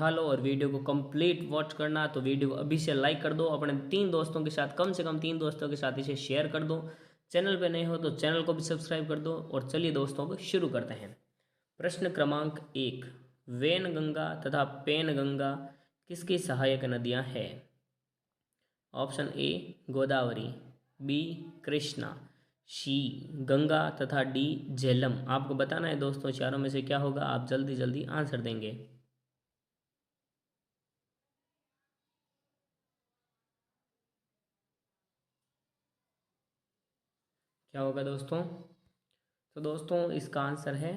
लो और वीडियो को complete watch करना। तो वीडियो को अभी से लाइक कर दो, अपने 3 दोस्तों के साथ, कम से कम 3 दोस्तों के साथ इसे शेयर कर दो। चैनल पे नए हो तो चैनल को भी सब्सक्राइब कर दो। और चलिए दोस्तों को शुरू करते हैं। प्रश्न क्रमांक 1, वैनगंगा तथा पैनगंगा किसकी सहायक नदियां हैं? Option A Godavari, B Krishna, C Ganga तथा डी झेलम। आपको बताना है दोस्तों चारों में से क्या होगा। आप जल्दी जल्दी आंसर देंगे। क्या होगा दोस्तों? तो दोस्तों इसका आंसर है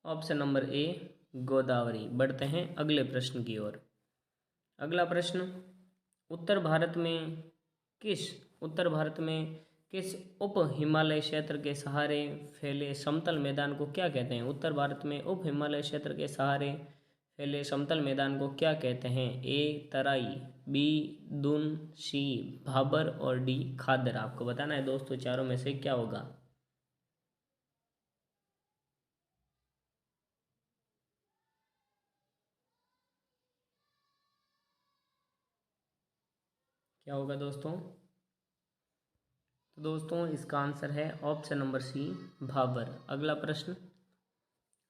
ऑप्शन नंबर ए गोदावरी। बढ़ते हैं अगले प्रश्न की ओर। अगला प्रश्न, उत्तर भारत में किस उत्तर भारत में किस उप हिमालय क्षेत्र के सहारे फैले समतल मैदान को क्या कहते हैं? उत्तर भारत में उप हिमालय क्षेत्र के सहारे फैले समतल मैदान को क्या कहते हैं? ए तराई, बी दून, सी भाबर और डी खादर। आपको बताना है दोस्तों चारों में से क्या होगा। क्या होगा दोस्तों? तो दोस्तों इसका आंसर है ऑप्शन नंबर सी भाबर। अगला प्रश्न,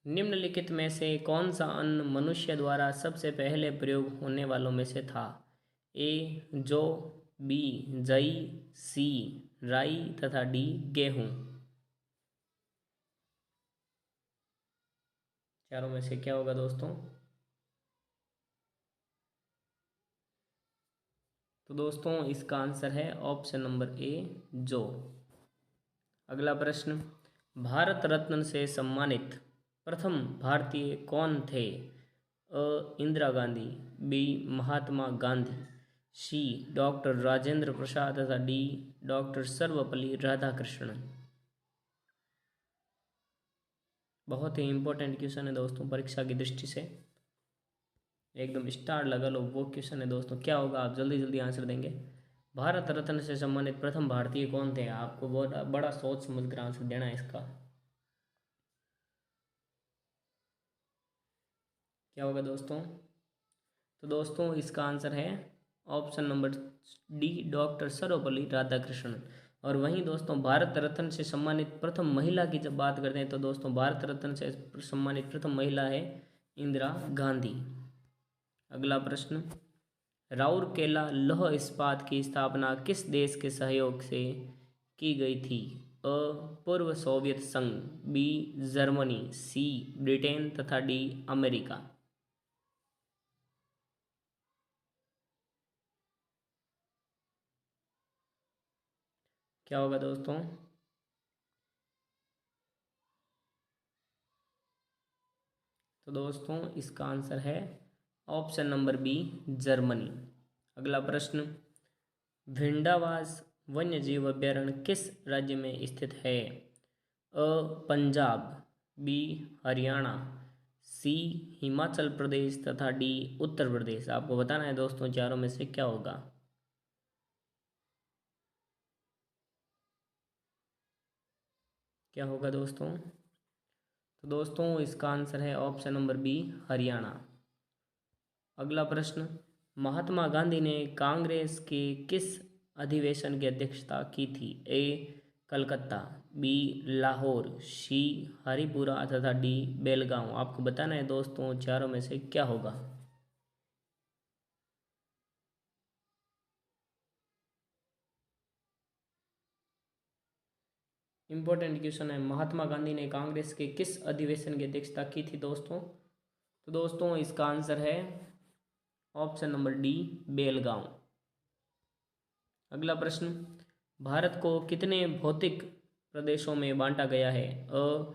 निम्नलिखित में से कौन सा अन्न मनुष्य द्वारा सबसे पहले प्रयोग होने वालों में से था? ए जौ, बी जई, सी राई तथा डी गेहूं। चारों में से क्या होगा दोस्तों? तो दोस्तों इसका आंसर है ऑप्शन नंबर ए जौ। अगला प्रश्न, भारत रत्न से सम्मानित प्रथम भारतीय कौन थे? अ इंदिरा गांधी, बी महात्मा गांधी, सी डॉक्टर राजेंद्र प्रसाद तथा डी डॉक्टर सर्वपल्ली राधाकृष्णन। बहुत ही इंपॉर्टेंट क्वेश्चन है दोस्तों परीक्षा की दृष्टि से। एकदम स्टार लगा लो, वो क्वेश्चन है दोस्तों। क्या होगा? आप जल्दी जल्दी आंसर देंगे। भारत रत्न से सम्मानित प्रथम भारतीय कौन थे? आपको बहुत बड़ा सोच समझ कर आंसर देना है इसका। क्या होगा दोस्तों? तो दोस्तों इसका आंसर है option number D doctor Sarvepalli Radhakrishnan. और वहीं दोस्तों भारत रत्न से सम्मानित प्रथम महिला की जब बात करते हैं तो दोस्तों भारत रत्न से सम्मानित प्रथम महिला है इंदिरा गांधी। अगला प्रश्न, राउरकेला लौह इस्पात की स्थापना किस देश के सहयोग से की गई थी? अ पूर्व सोवियत संघ, बी जर्मनी, सी ब्रिटेन तथा डी अमेरिका। क्या होगा दोस्तों? तो दोस्तों इसका आंसर है ऑप्शन नंबर बी जर्मनी। अगला प्रश्न, भिंडावास वन्यजीव अभ्यारण्य किस राज्य में स्थित है? अ पंजाब, बी हरियाणा, सी हिमाचल प्रदेश तथा डी उत्तर प्रदेश। आपको बताना है दोस्तों चारों में से क्या होगा। क्या होगा दोस्तों? तो दोस्तों इसका आंसर है ऑप्शन नंबर बी हरियाणा। अगला प्रश्न, महात्मा गांधी ने कांग्रेस के किस अधिवेशन की अध्यक्षता की थी? ए कलकत्ता, बी लाहौर, सी हरिपुरा तथा डी बेलगांव। आपको बताना है दोस्तों चारों में से क्या होगा। इंपॉर्टेंट क्वेश्चन है, महात्मा गांधी ने कांग्रेस के किस अधिवेशन की अध्यक्षता की थी दोस्तों? तो दोस्तों इसका आंसर है ऑप्शन नंबर डी बेलगांव। अगला प्रश्न, भारत को कितने भौतिक प्रदेशों में बांटा गया है? अ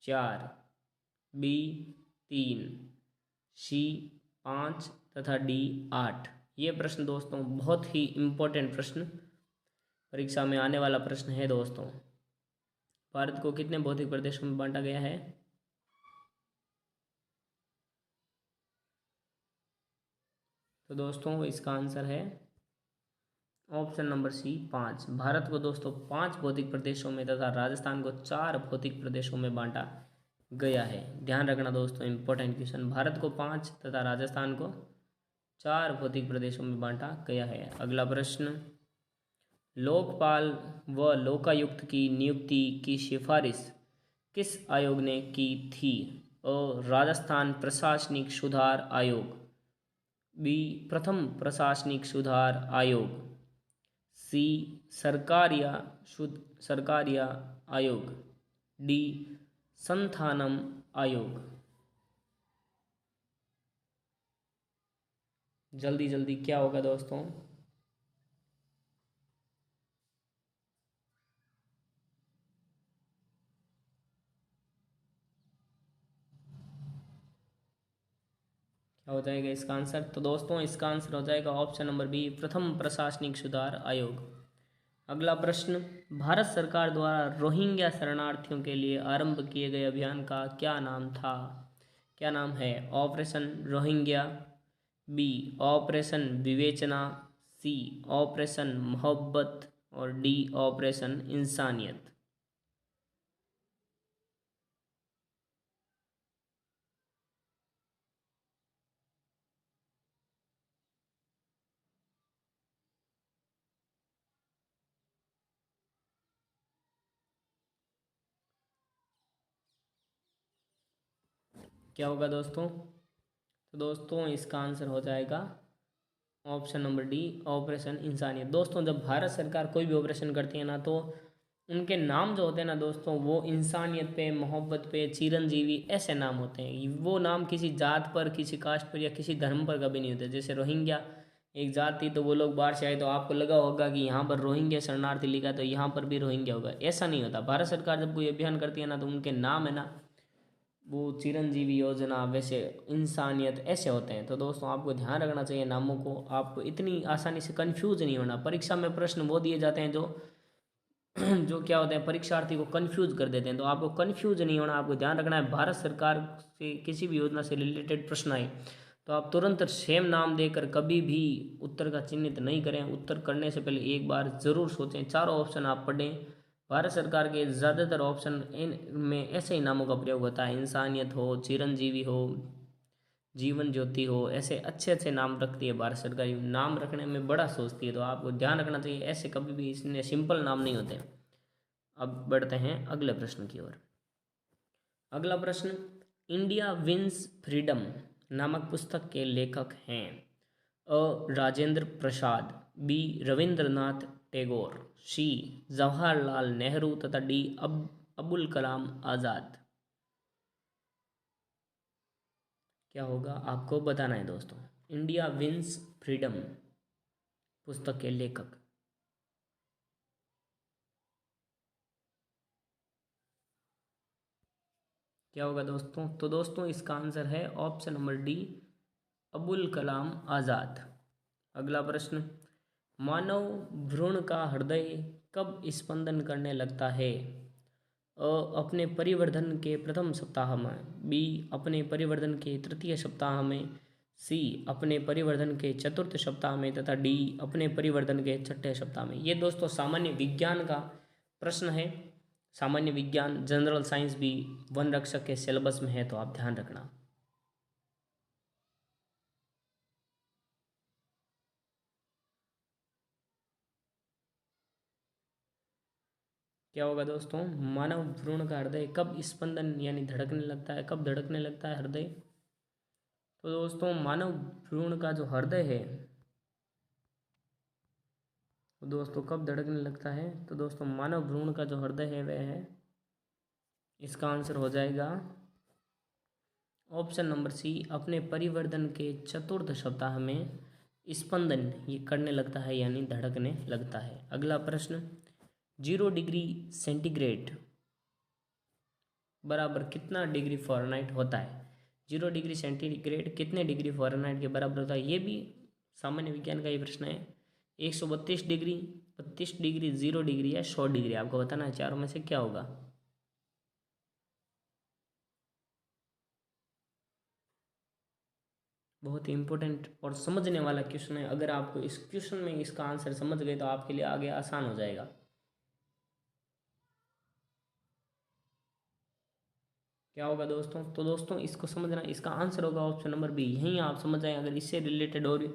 4, बी 3, सी 5 तथा डी 8। ये प्रश्न दोस्तों बहुत ही इम्पोर्टेंट प्रश्न परीक्षा में आने वाला प्रश्न है दोस्तों। भारत को कितने भौतिक प्रदेशों में बांटा गया है? तो दोस्तों इसका आंसर है ऑप्शन नंबर सी 5। भारत को दोस्तों 5 भौतिक प्रदेशों में तथा राजस्थान को 4 भौतिक प्रदेशों में बांटा गया है। ध्यान रखना दोस्तों, इंपॉर्टेंट क्वेश्चन। भारत को 5 तथा राजस्थान को 4 भौतिक प्रदेशों में बांटा गया है। अगला प्रश्न, लोकपाल व लोकायुक्त की नियुक्ति की सिफारिश किस आयोग ने की थी? और राजस्थान प्रशासनिक सुधार आयोग, बी प्रथम प्रशासनिक सुधार आयोग, सी सरकारिया आयोग, डी संथानम आयोग। जल्दी जल्दी क्या होगा दोस्तों? क्या हो जाएगा इसका आंसर? तो दोस्तों इसका आंसर हो जाएगा ऑप्शन नंबर बी, प्रथम प्रशासनिक सुधार आयोग। अगला प्रश्न, भारत सरकार द्वारा रोहिंग्या शरणार्थियों के लिए आरंभ किए गए अभियान का क्या नाम था? क्या नाम है? ऑपरेशन रोहिंग्या, बी ऑपरेशन विवेचना, सी ऑपरेशन मोहब्बत और डी ऑपरेशन इंसानियत। क्या होगा दोस्तों? तो दोस्तों इसका आंसर हो जाएगा ऑप्शन नंबर डी, ऑपरेशन इंसानियत। दोस्तों जब भारत सरकार कोई भी ऑपरेशन करती है ना, तो उनके नाम जो होते हैं ना दोस्तों, वो इंसानियत पे, मोहब्बत पे, चिरंजीवी, ऐसे नाम होते हैं। वो नाम किसी जात पर, किसी कास्ट पर या किसी धर्म पर कभी नहीं होते। जैसे रोहिंग्या एक जात थी, तो वो लोग बाहर से आए, तो आपको लगा होगा कि यहाँ पर रोहिंग्या शरणार्थी लिखा, तो यहाँ पर भी रोहिंग्या होगा। ऐसा नहीं होता। भारत सरकार जब कोई अभियान करती है ना, तो उनके नाम है ना, वो चिरंजीवी योजना, वैसे इंसानियत, ऐसे होते हैं। तो दोस्तों आपको ध्यान रखना चाहिए नामों को। आपको इतनी आसानी से कंफ्यूज नहीं होना। परीक्षा में प्रश्न वो दिए जाते हैं जो जो क्या होते हैं, परीक्षार्थी को कंफ्यूज कर देते हैं। तो आपको कंफ्यूज नहीं होना। आपको ध्यान रखना है, भारत सरकार से किसी भी योजना से रिलेटेड प्रश्न आए तो आप तुरंत सेम नाम देकर कभी भी उत्तर का चिन्हित नहीं करें। उत्तर करने से पहले एक बार ज़रूर सोचें। चारों ऑप्शन आप पढ़ें। भारत सरकार के ज़्यादातर ऑप्शन इन में ऐसे ही नामों का प्रयोग होता है। इंसानियत हो, चिरंजीवी हो, जीवन ज्योति हो, ऐसे अच्छे अच्छे नाम रखती है भारत सरकार। नाम रखने में बड़ा सोचती है, तो आपको ध्यान रखना चाहिए। ऐसे कभी भी इसने सिंपल नाम नहीं होते। अब बढ़ते हैं अगले प्रश्न की ओर। अगला प्रश्न, इंडिया विंस फ्रीडम नामक पुस्तक के लेखक हैं? राजेंद्र प्रसाद, बी रविंद्रनाथ टैगोर, सी जवाहरलाल नेहरू तथा डी अबुल कलाम आज़ाद। क्या होगा आपको बताना है दोस्तों। इंडिया विंस फ्रीडम पुस्तक के लेखक। क्या होगा दोस्तों? तो दोस्तों इसका आंसर है option number D, Abul Kalam Azad. अगला प्रश्न, मानव भ्रूण का हृदय कब स्पंदन करने लगता है? अपने परिवर्धन के प्रथम सप्ताह में, बी अपने परिवर्धन के तृतीय सप्ताह में, सी अपने परिवर्धन के चतुर्थ सप्ताह में तथा डी अपने परिवर्धन के छठे सप्ताह में। ये दोस्तों सामान्य विज्ञान का प्रश्न है। सामान्य विज्ञान, जनरल साइंस भी वन रक्षक के सिलेबस में है, तो आप ध्यान रखना। क्या होगा दोस्तों? मानव भ्रूण का हृदय कब स्पंदन यानी धड़कने लगता है? कब धड़कने लगता है हृदय? तो दोस्तों मानव भ्रूण का जो हृदय है, तो दोस्तों कब धड़कने लगता है? तो दोस्तों मानव भ्रूण का जो हृदय है वह है, इसका आंसर हो जाएगा ऑप्शन नंबर सी, अपने परिवर्धन के चतुर्थ सप्ताह में स्पंदन ये करने लगता है यानी धड़कने लगता है। अगला प्रश्न, 0 डिग्री सेंटीग्रेड बराबर कितना डिग्री फ़ारेनहाइट होता है? 0 डिग्री सेंटीग्रेड कितने डिग्री फ़ारेनहाइट के बराबर होता है? ये भी सामान्य विज्ञान का ही प्रश्न है। 132 डिग्री, 32 डिग्री, 0 डिग्री या 100 डिग्री। आपको बताना है चारों में से क्या होगा। बहुत ही इंपॉर्टेंट और समझने वाला क्वेश्चन है। अगर आपको इस क्वेश्चन में इसका आंसर समझ गए तो आपके लिए आगे आसान हो जाएगा। क्या होगा दोस्तों? तो दोस्तों इसको समझना, इसका आंसर होगा ऑप्शन नंबर बी। यहीं आप समझ जाएं, अगर इससे रिलेटेड और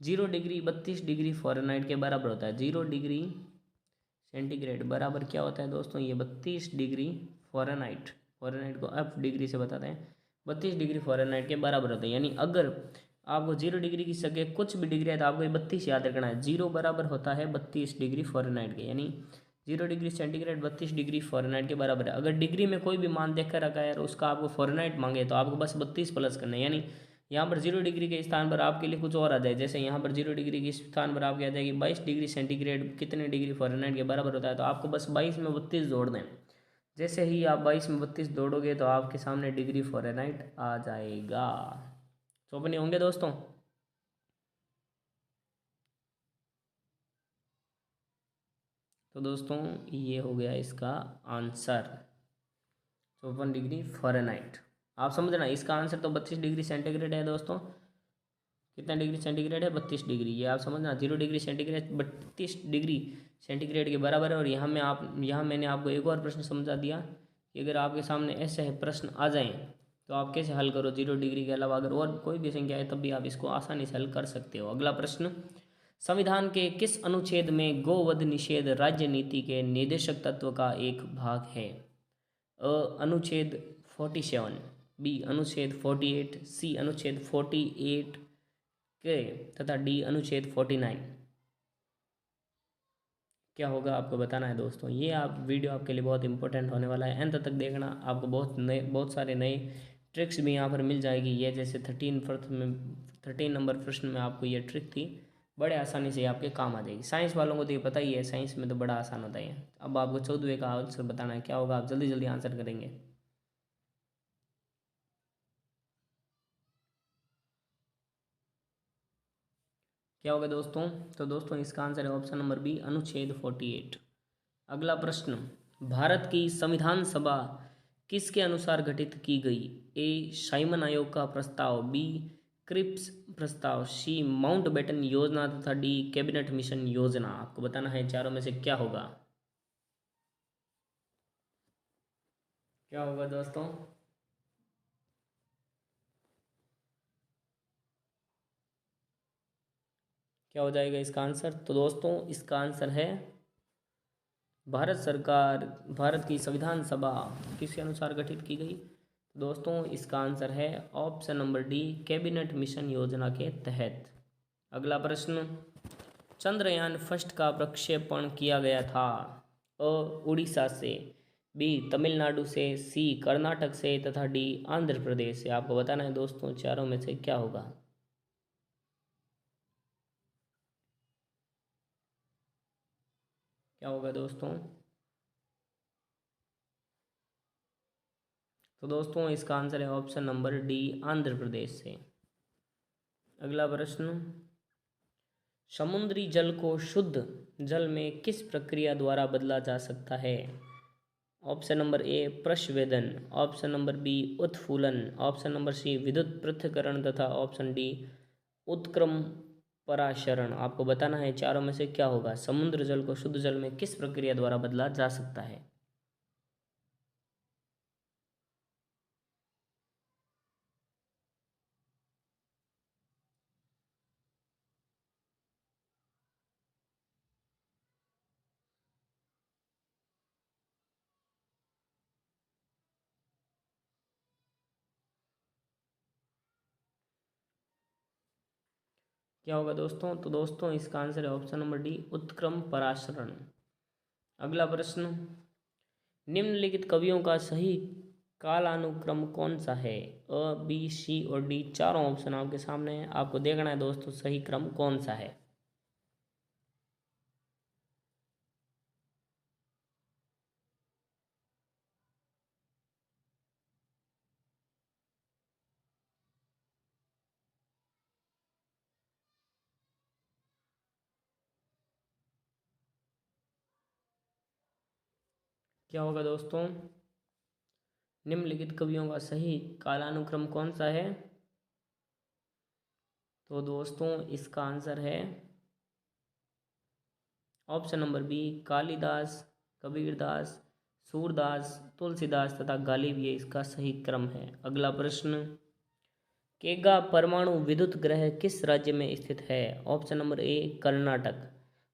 0 डिग्री 32 डिग्री फ़ारेनहाइट के बराबर होता है। 0 डिग्री सेंटीग्रेड बराबर क्या होता है दोस्तों? ये 32 डिग्री फ़ारेनहाइट। फ़ारेनहाइट को F डिग्री से बताते हैं। 32 डिग्री फ़ारेनहाइट के बराबर होता है। यानी अगर आपको 0 डिग्री की जगह कुछ भी डिग्री है तो आपको ये 32 याद रखना है। 0 बराबर होता है 32 डिग्री फ़ारेनहाइट के, यानी 0 डिग्री सेंटीग्रेड 32 डिग्री फ़ारेनहाइट के बराबर है। अगर डिग्री में कोई भी मान देख कर रखा है और उसका आपको फ़ारेनहाइट मांगे तो आपको बस 32 प्लस करना है। यानी यहाँ पर 0 डिग्री के स्थान पर आपके लिए कुछ और आ जाए। जैसे यहाँ पर 0 डिग्री के स्थान पर आपके आ जाएगी 22 डिग्री सेंटीग्रेड कितने डिग्री फ़ारेनहाइट के बराबर होता है, तो आपको बस 22 में 32 जोड़ दें। जैसे ही आप 22 में 32 जोड़ोगे तो आपके सामने डिग्री फ़ारेनहाइट आ जाएगा। तो अपने होंगे दोस्तों। तो दोस्तों ये हो गया इसका आंसर, 54 डिग्री फ़ारेनहाइट। आप समझना, इसका आंसर तो 32 डिग्री सेंटीग्रेड है दोस्तों। कितना डिग्री सेंटीग्रेड है? 32 डिग्री। ये आप समझना, 0 डिग्री सेंटीग्रेड 32 डिग्री सेंटीग्रेड के बराबर है। और यहाँ मैंने आपको एक और प्रश्न समझा दिया कि अगर आपके सामने ऐसे प्रश्न आ जाएं तो आप कैसे हल करो। 0 डिग्री के अलावा अगर और कोई भी संख्या है तब भी आप इसको आसानी से हल कर सकते हो। अगला प्रश्न, संविधान के किस अनुच्छेद में गोवध निषेध राज्य नीति के निर्देशक तत्व का एक भाग है? अनुच्छेद 47, बी अनुच्छेद 48, सी अनुच्छेद 48 के तथा डी अनुच्छेद 49। क्या होगा आपको बताना है दोस्तों। ये आप वीडियो आपके लिए बहुत इंपॉर्टेंट होने वाला है, अंत तक देखना। आपको बहुत सारे नए ट्रिक्स भी यहाँ पर मिल जाएगी। ये जैसे 13 नंबर प्रश्न में आपको ये ट्रिक थी, बड़े आसानी से आपके काम आ जाएगी। साइंस वालों को तो ये पता ही है, साइंस में तो बड़ा आसान होता है। अब आपको 14वें का आंसर बताना है। क्या होगा? आप जल्दी जल्दी आंसर करेंगे। क्या होगा दोस्तों? तो दोस्तों इसका आंसर है ऑप्शन नंबर बी, अनुच्छेद 48। अगला प्रश्न, भारत की संविधान सभा किसके अनुसार गठित की गई? ए साइमन आयोग का प्रस्ताव, बी क्रिप्स प्रस्ताव, सी माउंटबेटन योजना तथा डी कैबिनेट मिशन योजना। आपको बताना है चारों में से क्या होगा। क्या होगा दोस्तों? क्या हो जाएगा इसका आंसर? तो दोस्तों इसका आंसर है भारत सरकार, भारत की संविधान सभा किसके अनुसार गठित की गई? दोस्तों इसका आंसर है option number D, cabinet mission योजना के तहत। अगला प्रश्न, चंद्रयान फर्स्ट का प्रक्षेपण किया गया था? अ उड़ीसा से, बी तमिलनाडु से, सी कर्नाटक से तथा डी आंध्र प्रदेश से। आपको बताना है दोस्तों चारों में से क्या होगा। क्या होगा दोस्तों? तो दोस्तों इसका आंसर है option number D, Andhra Pradesh से। अगला प्रश्न, समुद्री जल को शुद्ध जल में किस प्रक्रिया द्वारा बदला जा सकता है? ऑप्शन नंबर ए प्रश्वेदन, ऑप्शन नंबर बी उत्फूलन, ऑप्शन नंबर सी विद्युत पृथक्करण तथा ऑप्शन डी उत्क्रम पराशरण। आपको बताना है चारों में से क्या होगा। समुद्र जल को शुद्ध जल में किस प्रक्रिया द्वारा बदला जा सकता है? क्या होगा दोस्तों? तो दोस्तों इसका आंसर है ऑप्शन नंबर डी, उत्क्रम पराशरण। अगला प्रश्न, निम्नलिखित कवियों का सही कालानुक्रम कौन सा है? अ बी सी और डी, चारों ऑप्शन आपके सामने है। आपको देखना है दोस्तों सही क्रम कौन सा है। क्या होगा दोस्तों? निम्नलिखित कवियों का सही कालानुक्रम कौन सा है? तो दोस्तों इसका आंसर है option number B, Kalidas, Kabirdas, Surdas, Tulsidas तथा गालिब, ये इसका सही क्रम है। अगला प्रश्न, केगा परमाणु विद्युत ग्रह किस राज्य में स्थित है? Option number A Karnataka,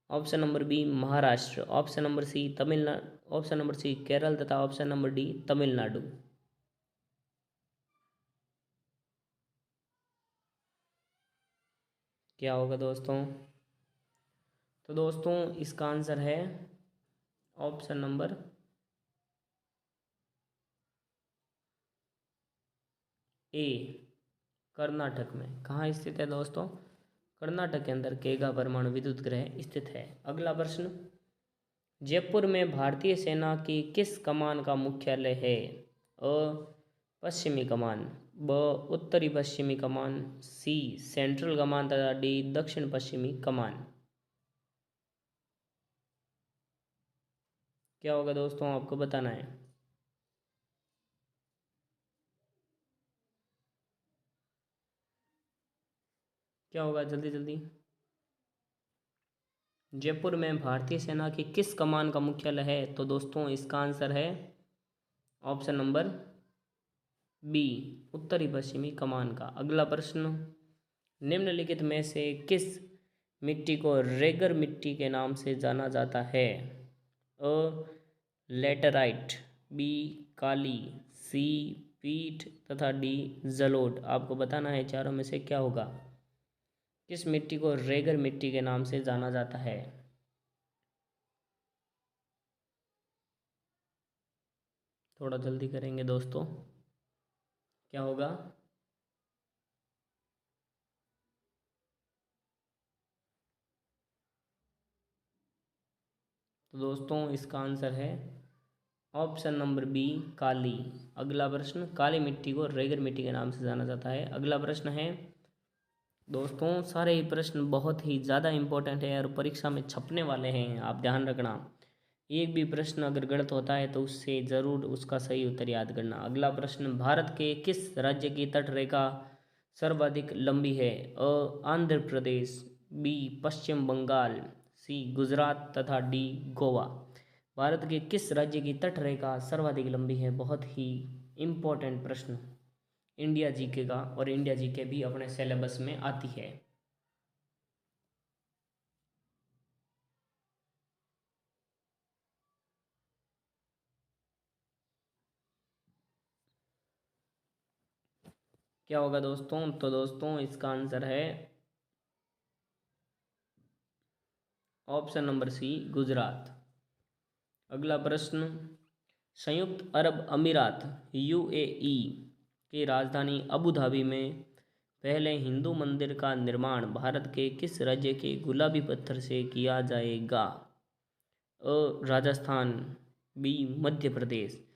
option number B Maharashtra, option number C Tamil Nadu, option number C Kerala तथा ऑप्शन नंबर डी तमिलनाडु। क्या होगा दोस्तों? तो दोस्तों इसका आंसर है ऑप्शन नंबर ए, कर्नाटक में। कहाँ स्थित है दोस्तों? कर्नाटक के अंदर केगा परमाणु विद्युत ग्रह स्थित है। अगला प्रश्न, जयपुर में भारतीय सेना की किस कमान का मुख्यालय है? अ पश्चिमी कमान, ब उत्तरी पश्चिमी कमान, सी सेंट्रल कमान तथा डी दक्षिण पश्चिमी कमान। क्या होगा दोस्तों, आपको बताना है। क्या होगा, जल्दी जल्दी। जयपुर में भारतीय सेना की किस कमान का मुख्यालय है? तो दोस्तों इसका आंसर है ऑप्शन नंबर बी, उत्तरी पश्चिमी कमान का। अगला प्रश्न, निम्नलिखित में से किस मिट्टी को रेगर मिट्टी के नाम से जाना जाता है? अ लेटराइट, बी काली, सी पीट तथा डी जलोढ़। आपको बताना है चारों में से क्या होगा। किस मिट्टी को रेगर मिट्टी के नाम से जाना जाता है? थोड़ा जल्दी करेंगे दोस्तों। क्या होगा? तो दोस्तों इसका आंसर है ऑप्शन नंबर बी काली। अगला प्रश्न, काली मिट्टी को रेगर मिट्टी के नाम से जाना जाता है। अगला प्रश्न है दोस्तों, सारे ही प्रश्न बहुत ही ज़्यादा इम्पोर्टेंट है और परीक्षा में छपने वाले हैं, आप ध्यान रखना। एक भी प्रश्न अगर गलत होता है तो उससे ज़रूर उसका सही उत्तर याद करना। अगला प्रश्न, भारत के किस राज्य की तट रेखा सर्वाधिक लंबी है? अ आंध्र प्रदेश, बी पश्चिम बंगाल, सी गुजरात तथा डी गोवा। भारत के किस राज्य की तट रेखा सर्वाधिक लंबी है? बहुत ही इम्पोर्टेंट प्रश्न इंडिया जीके का, और इंडिया जीके भी अपने सिलेबस में आती है। क्या होगा दोस्तों? तो दोस्तों इसका आंसर है ऑप्शन नंबर सी गुजरात। अगला प्रश्न, संयुक्त अरब अमीरात यूएई की राजधानी अबू धाबी में पहले हिंदू मंदिर का निर्माण भारत के किस राज्य के गुलाबी पत्थर से किया जाएगा? अ राजस्थान, बी मध्य प्रदेश,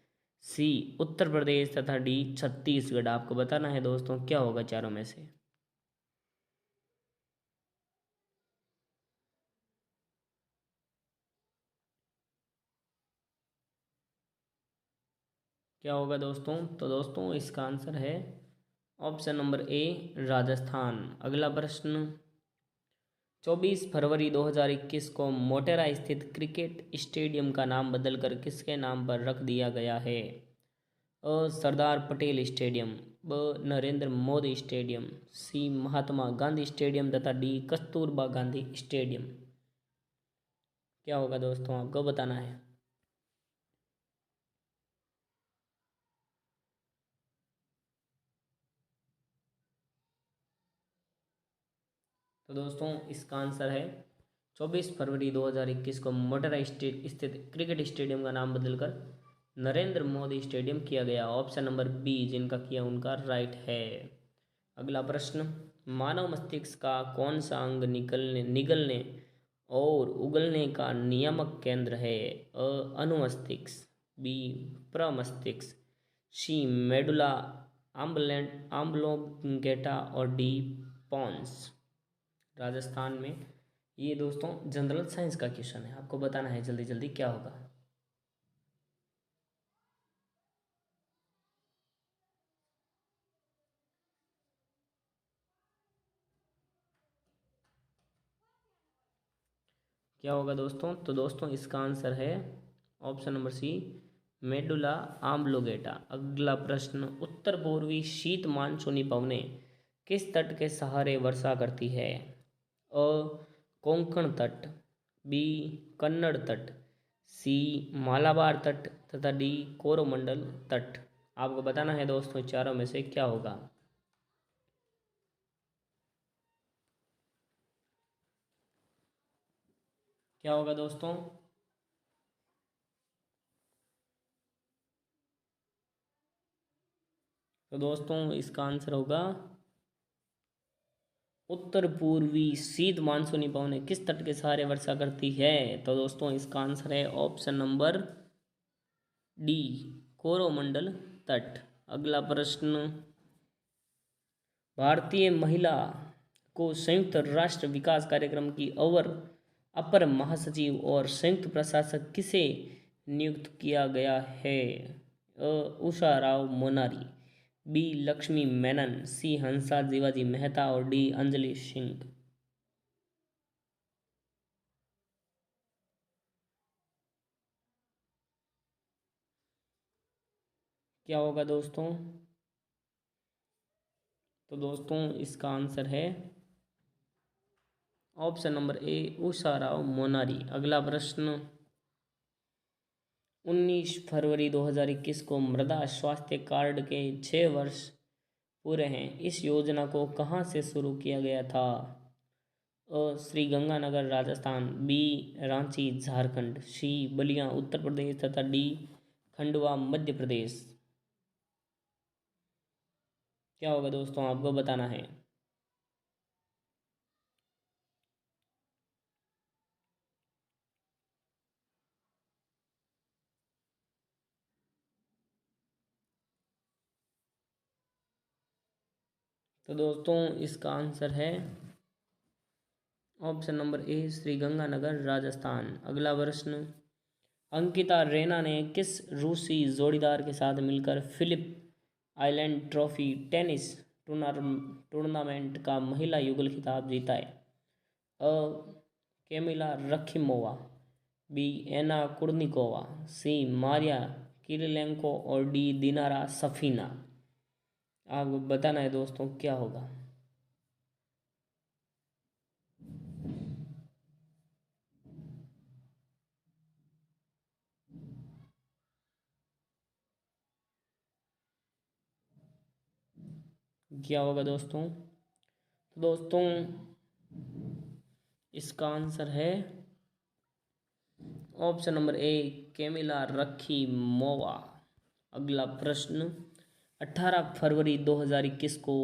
सी उत्तर प्रदेश तथा डी छत्तीसगढ़। आपको बताना है दोस्तों क्या होगा चारों में से। क्या होगा दोस्तों? तो दोस्तों इसका आंसर है ऑप्शन नंबर ए राजस्थान। अगला प्रश्न, 24 फरवरी 2021 को मोटेरा स्थित क्रिकेट स्टेडियम का नाम बदलकर किसके नाम पर रख दिया गया है? अ सरदार पटेल स्टेडियम, ब नरेंद्र मोदी स्टेडियम, सी महात्मा गांधी स्टेडियम तथा डी कस्तूरबा गांधी स्टेडियम। क्या होगा दोस्तों, आपको बताना है। तो दोस्तों इसका आंसर है 24 फरवरी 2021 को मोटेरा स्थित क्रिकेट स्टेडियम का नाम बदलकर नरेंद्र मोदी स्टेडियम किया गया। ऑप्शन नंबर बी जिनका किया उनका राइट है। अगला प्रश्न, मानव मस्तिष्क का कौन सा अंग निगलने और उगलने का नियामक केंद्र है? अ अनुमस्तिष्क, बी प्रमस्तिष्क, सी मेडुला आम्बलोंगेटा और डी पॉन्स। राजस्थान में। ये दोस्तों जनरल साइंस का क्वेश्चन है, आपको बताना है जल्दी जल्दी क्या होगा। क्या होगा दोस्तों? तो दोस्तों इसका आंसर है option number C medulla oblongata. अगला प्रश्न, उत्तर पूर्वी शीत मानसूनी पवनें किस तट के सहारे वर्षा करती है? अ कोंकण तट, बी कन्नड़ तट, सी मालाबार तट तथा डी कोरोमंडल तट। आपको बताना है दोस्तों चारों में से क्या होगा। क्या होगा दोस्तों? तो दोस्तों इसका आंसर होगा उत्तर पूर्वी शीत मानसूनी पवनें किस तट के सहारे वर्षा करती है? तो दोस्तों इसका आंसर है ऑप्शन नंबर डी कोरोमंडल तट। अगला प्रश्न, भारतीय महिला को संयुक्त राष्ट्र विकास कार्यक्रम की अपर महासचिव और संयुक्त प्रशासक किसे नियुक्त किया गया है? उषा राव मोनारी, बी लक्ष्मी मेनन, सी हंसा जीवाजी मेहता और डी अंजलि सिंह। क्या होगा दोस्तों? तो दोस्तों इसका आंसर है ऑप्शन नंबर ए उषा राव मोनारी। अगला प्रश्न, 19 फरवरी 2021 को मृदा स्वास्थ्य कार्ड के 6 वर्ष पूरे हैं। इस योजना को कहाँ से शुरू किया गया था? श्री गंगानगर राजस्थान, बी रांची झारखंड, सी बलिया उत्तर प्रदेश तथा डी खंडवा मध्य प्रदेश। क्या होगा दोस्तों आपको बताना है। तो दोस्तों इसका आंसर है ऑप्शन नंबर ए श्री गंगानगर राजस्थान। अगला प्रश्न, अंकिता रैना ने किस रूसी जोड़ीदार के साथ मिलकर Phillip island trophy tennis tournament का महिला युगल खिताब जीता है? A Kamila Rakhimova, B Anna Kournikova, C Maria Kirilenko और डी दिनारा सफीना। आपको बताना है दोस्तों क्या होगा। क्या होगा दोस्तों? तो दोस्तों इसका आंसर है ऑप्शन नंबर ए केमिला रखीमोवा। अगला प्रश्न, 18 फरवरी 2021 को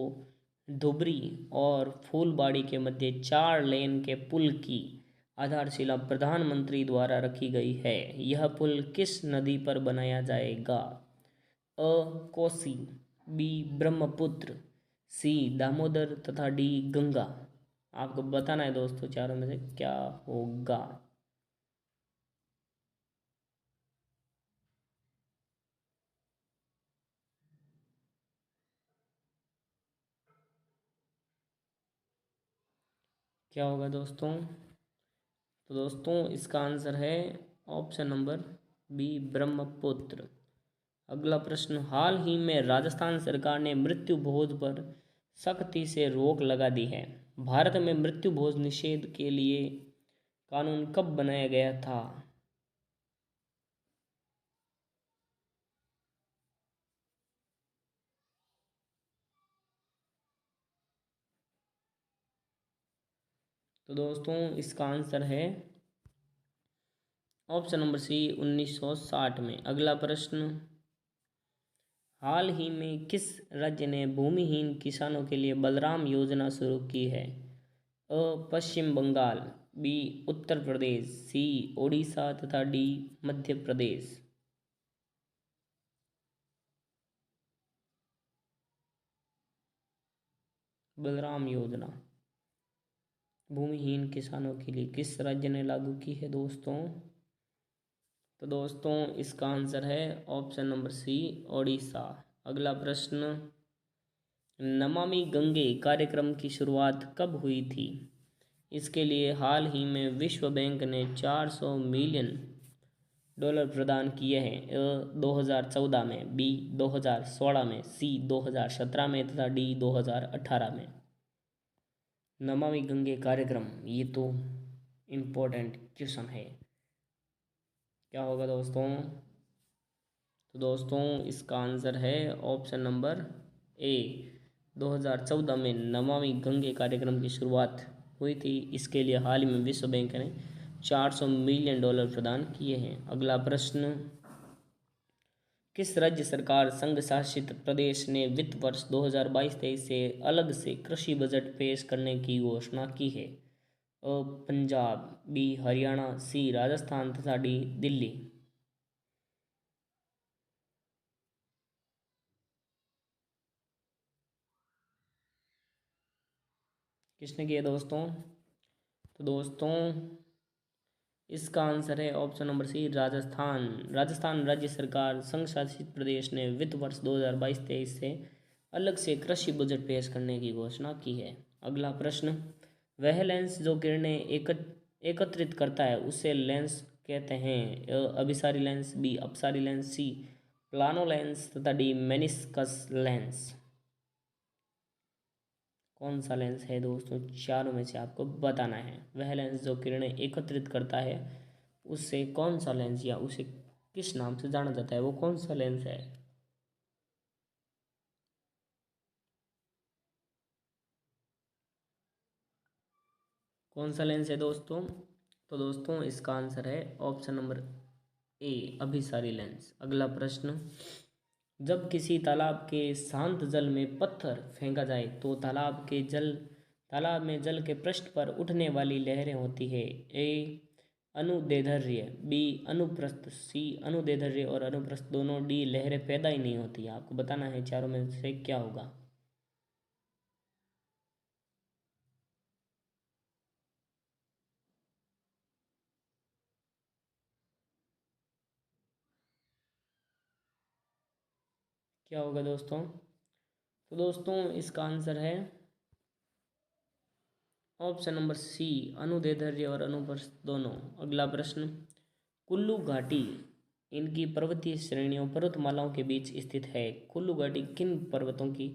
धुबरी और फूलबाड़ी के मध्य 4 लेन के पुल की आधारशिला प्रधानमंत्री द्वारा रखी गई है। यह पुल किस नदी पर बनाया जाएगा? अ कोसी, बी ब्रह्मपुत्र, सी दामोदर तथा डी गंगा। आपको बताना है दोस्तों चारों में से क्या होगा। क्या होगा दोस्तों? तो दोस्तों इसका आंसर है ऑप्शन नंबर बी ब्रह्मपुत्र। अगला प्रश्न, हाल ही में राजस्थान सरकार ने मृत्यु भोज पर सख्ती से रोक लगा दी है। भारत में मृत्यु भोज निषेध के लिए कानून कब बनाया गया था? तो दोस्तों इसका आंसर है ऑप्शन नंबर सी 1960 में। अगला प्रश्न, हाल ही में किस राज्य ने भूमिहीन किसानों के लिए बलराम योजना शुरू की है? अ पश्चिम बंगाल, बी उत्तर प्रदेश, सी ओडिशा तथा डी मध्य प्रदेश। बलराम योजना भूमिहीन किसानों के लिए किस राज्य ने लागू की है दोस्तों? तो दोस्तों इसका आंसर है ऑप्शन नंबर सी ओडिशा। अगला प्रश्न, नमामि गंगे कार्यक्रम की शुरुआत कब हुई थी? इसके लिए हाल ही में विश्व बैंक ने $400 मिलियन डॉलर प्रदान किए हैं? 2014 में, बी 2016 में, सी 2017 में तथा डी 2018 में। नमामि गंगे कार्यक्रम, ये तो इम्पोर्टेंट क्वेश्चन है। क्या होगा दोस्तों? तो दोस्तों इसका आंसर है ऑप्शन नंबर ए। 2014 में नमामि गंगे कार्यक्रम की शुरुआत हुई थी। इसके लिए हाल ही में विश्व बैंक ने $400 मिलियन प्रदान किए हैं। अगला प्रश्न, किस राज्य सरकार संघ शासित प्रदेश ने वित्त वर्ष 2022-23 से अलग से कृषि बजट पेश करने की घोषणा की है? पंजाब, बी हरियाणा, सी राजस्थान तथा डी दिल्ली। किसने किया दोस्तों? तो दोस्तों इसका आंसर है option number C, Rajasthan. Rajasthan राज्य सरकार संघ शासित प्रदेश ने वित्त वर्ष 2022-23 से अलग से कृषि बजट पेश करने की घोषणा की है। अगला प्रश्न, वह लेंस जो किरणें एकत्रित करता है उसे लेंस कहते हैं? अभिसारी लेंस, बी अपसारी लेंस, सी प्लानो लेंस तथा डी मेनिस्कस लेंस। कौन सा लेंस है दोस्तों? चारों में से आपको बताना है। वह लेंस जो किरणें एकत्रित करता है उससे कौन सा लेंस, या उसे किस नाम से जाना जाता है, वो कौन सा लेंस है? कौन सा लेंस है दोस्तों? तो दोस्तों इसका आंसर है ऑप्शन नंबर ए, अभिसारी लेंस। अगला प्रश्न, जब किसी तालाब के शांत जल में पत्थर फेंका जाए तो तालाब में जल के पृष्ठ पर उठने वाली लहरें होती है? ए अनुदैर्ध्य, बी अनुप्रस्थ, सी अनुदैर्ध्य और अनुप्रस्थ दोनों, डी लहरें पैदा ही नहीं होती। आपको बताना है चारों में से क्या होगा। क्या होगा दोस्तों? तो दोस्तों इसका आंसर है ऑप्शन नंबर सी, अनुदैर्ध्य और अनुप्रस्थ दोनों। अगला प्रश्न, कुल्लू घाटी इनकी पर्वतीय श्रेणियों पर्वतमालाओं के बीच स्थित है? कुल्लू घाटी किन पर्वतों की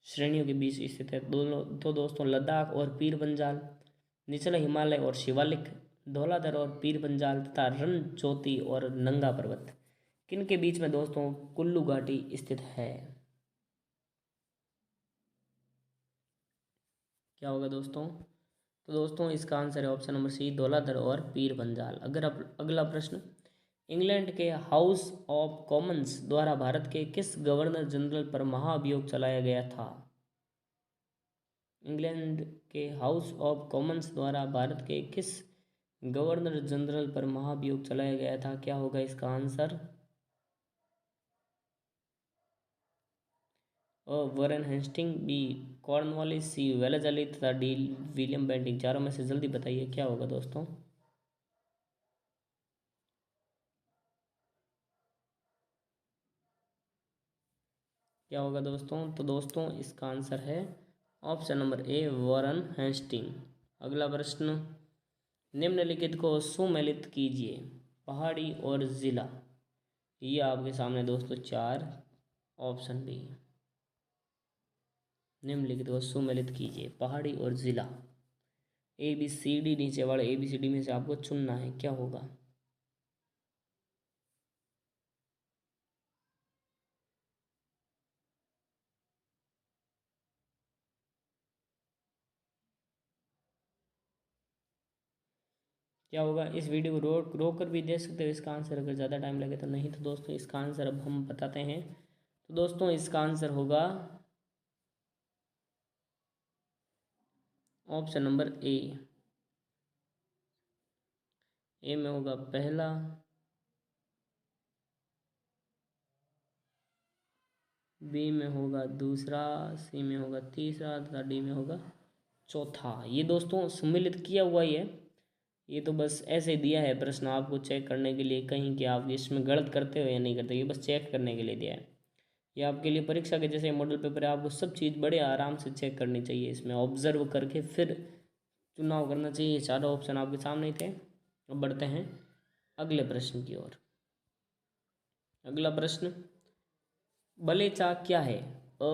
श्रेणियों के बीच स्थित है? दोनों तो दोस्तों लद्दाख और पीर पंजाल, निचला हिमालय और शिवालिक, धौलाधर और पीर पंजाल तथा रणज्योति और नंगा पर्वत, किन के बीच में दोस्तों कुल्लू घाटी स्थित है? क्या होगा दोस्तों? तो दोस्तों इसका आंसर है ऑप्शन नंबर सी, धौलाधर और पीर पंजाल। अगर अगला प्रश्न, इंग्लैंड के हाउस ऑफ कॉमन्स द्वारा भारत के किस गवर्नर जनरल पर महाभियोग चलाया गया था? इंग्लैंड के हाउस ऑफ कॉमन्स द्वारा भारत के किस गवर्नर जनरल पर महाभियोग चलाया गया था? क्या होगा इसका answer? Warren Hasting, B Cornwallis, C Wellesley तथा डी विलियम बेंटिंग। चारों में से जल्दी बताइए क्या होगा दोस्तों। क्या होगा दोस्तों? तो दोस्तों इसका आंसर है option number A, Warren Hasting. अगला प्रश्न, निम्नलिखित को सुमेलित कीजिए, पहाड़ी और जिला। ये आपके सामने दोस्तों चार ऑप्शन भी, निम्नलिखित को सुमेलित कीजिए, पहाड़ी और जिला। ए बी सी डी, नीचे वाले ए बी सी डी में से आपको चुनना है, क्या होगा। क्या होगा? इस वीडियो को रोक कर भी दे सकते हो इसका आंसर, अगर ज़्यादा टाइम लगे तो। नहीं तो दोस्तों इसका आंसर अब हम बताते हैं। तो दोस्तों इसका आंसर होगा ऑप्शन नंबर ए। ए में होगा पहला, बी में होगा दूसरा, सी में होगा तीसरा तथा डी में होगा चौथा। ये दोस्तों सम्मिलित किया हुआ ही है, ये तो बस ऐसे दिया है प्रश्न आपको चेक करने के लिए, कहीं कि आप इसमें गलत करते हो या नहीं करते, ये बस चेक करने के लिए दिया है। ये आपके लिए परीक्षा के जैसे मॉडल पेपर है, आपको सब चीज़ बड़े आराम से चेक करनी चाहिए, इसमें ऑब्जर्व करके फिर चुनाव करना चाहिए। चारों ऑप्शन आपके सामने ही थे। अब बढ़ते हैं अगले प्रश्न की ओर। अगला प्रश्न, बलेचा क्या है? अ,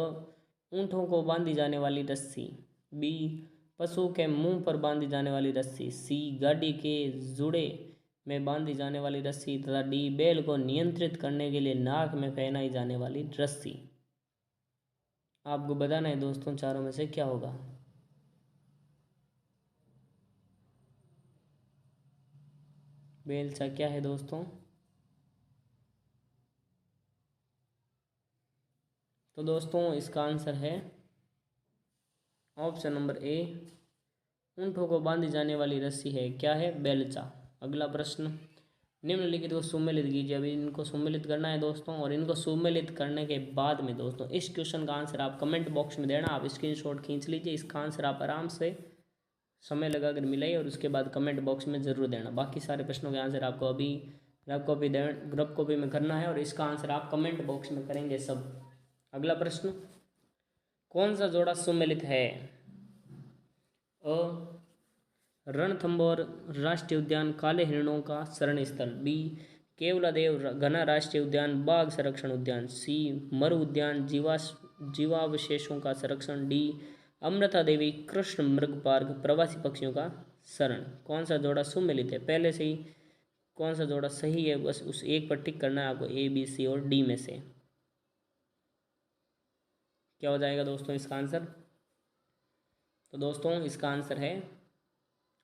ऊँटों को बांधी जाने वाली रस्सी। बी, पशु के मुंह पर बांधी जाने वाली रस्सी। सी, गाड़ी के जुड़े में बांधी जाने वाली रस्सी। तथा डी, बैल को नियंत्रित करने के लिए नाक में पहनाई जाने वाली रस्सी। आपको बताना है दोस्तों चारों में से क्या होगा। बेलचा क्या है दोस्तों? तो दोस्तों इसका आंसर है ऑप्शन नंबर ए, ऊँटों को बांधी जाने वाली रस्सी है क्या है? बेलचा। अगला प्रश्न, निम्नलिखित को सुमेलित कीजिए। अभी इनको सुमेलित करना है दोस्तों, और इनको सुमेलित करने के बाद में दोस्तों इस क्वेश्चन का आंसर आप कमेंट बॉक्स में देना। आप स्क्रीनशॉट खींच लीजिए, इसका आंसर आप आराम से समय लगाकर मिलाइए और उसके बाद कमेंट बॉक्स में ज़रूर देना। बाकी सारे प्रश्नों के आंसर आपको अभी ग्रुप कॉपी में करना है और इसका आंसर आप कमेंट बॉक्स में करेंगे सब। अगला प्रश्न, कौन सा जोड़ा सुमेलित है? अ, रणथंभौर राष्ट्रीय उद्यान काले हिरणों का शरण स्थल। बी, केवलादेव घना राष्ट्रीय उद्यान बाघ संरक्षण उद्यान। सी, मरु उद्यान जीवावशेषों का संरक्षण। डी, अमृता देवी कृष्ण मृग पार्क प्रवासी पक्षियों का शरण। कौन सा जोड़ा सुमेलित है? पहले से ही कौन सा जोड़ा सही है बस उस एक पर टिक करना है आपको, ए, बी, सी और डी में से। क्या हो जाएगा दोस्तों इसका आंसर? तो दोस्तों इसका आंसर है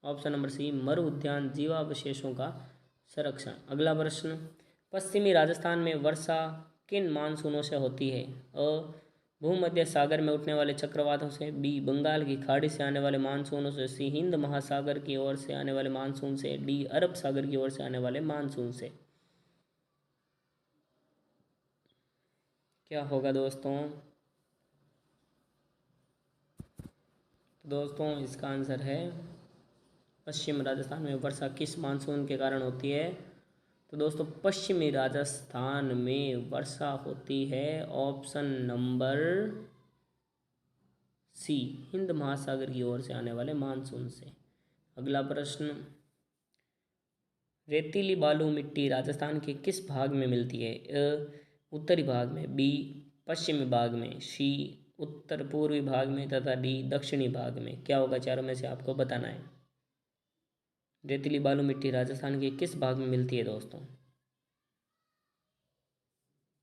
ऑप्शन नंबर सी, मरु उद्यान जीवावशेषों का संरक्षण। अगला प्रश्न, पश्चिमी राजस्थान में वर्षा किन मानसूनों से होती है? अ, भूमध्य सागर में उठने वाले चक्रवातों से। बी, बंगाल की खाड़ी से आने वाले मानसूनों से। सी, हिंद महासागर की ओर से आने वाले मानसून से। डी, अरब सागर की ओर से आने वाले मानसून से। क्या होगा दोस्तों? तो दोस्तों इसका आंसर है पश्चिम राजस्थान में वर्षा किस मानसून के कारण होती है? तो दोस्तों पश्चिमी राजस्थान में वर्षा होती है ऑप्शन नंबर सी, हिंद महासागर की ओर से आने वाले मानसून से। अगला प्रश्न, रेतीली बालू मिट्टी राजस्थान के किस भाग में मिलती है? उत्तरी भाग में। बी, पश्चिमी भाग में। सी, उत्तर पूर्वी भाग में। तथा डी, दक्षिणी भाग में। क्या होगा चारों में से आपको बताना है। रेतीली बालू मिट्टी राजस्थान के किस भाग में मिलती है दोस्तों?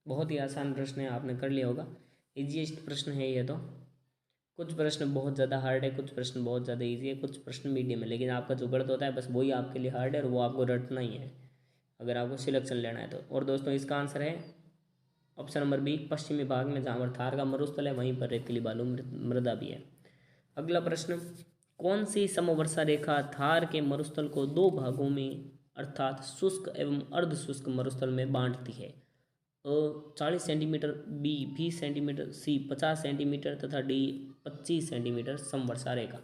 बहुत ही आसान प्रश्न है, आपने कर लिया होगा। इजीएस्ट प्रश्न है ये तो। कुछ प्रश्न बहुत ज़्यादा हार्ड है, कुछ प्रश्न बहुत ज़्यादा इजी है, कुछ प्रश्न मीडियम है, लेकिन आपका जो गणित होता है बस वही आपके लिए हार्ड है और वो आपको रटना ही है अगर आपको सिलेक्शन लेना है तो। और दोस्तों इसका आंसर है ऑप्शन नंबर बी, पश्चिमी भाग में जहाँ पर थार का मरुस्थल है वहीं पर रेतीली बालू मृदा भी है। अगला प्रश्न, कौन सी समवर्षा रेखा थार के मरुस्थल को दो भागों में अर्थात शुष्क एवं अर्ध शुष्क मरुस्थल में बांटती है? 40 centimetre. B, 20 centimetre. C, 50 centimetre. तथा डी, 25 सेंटीमीटर समवर्षा रेखा।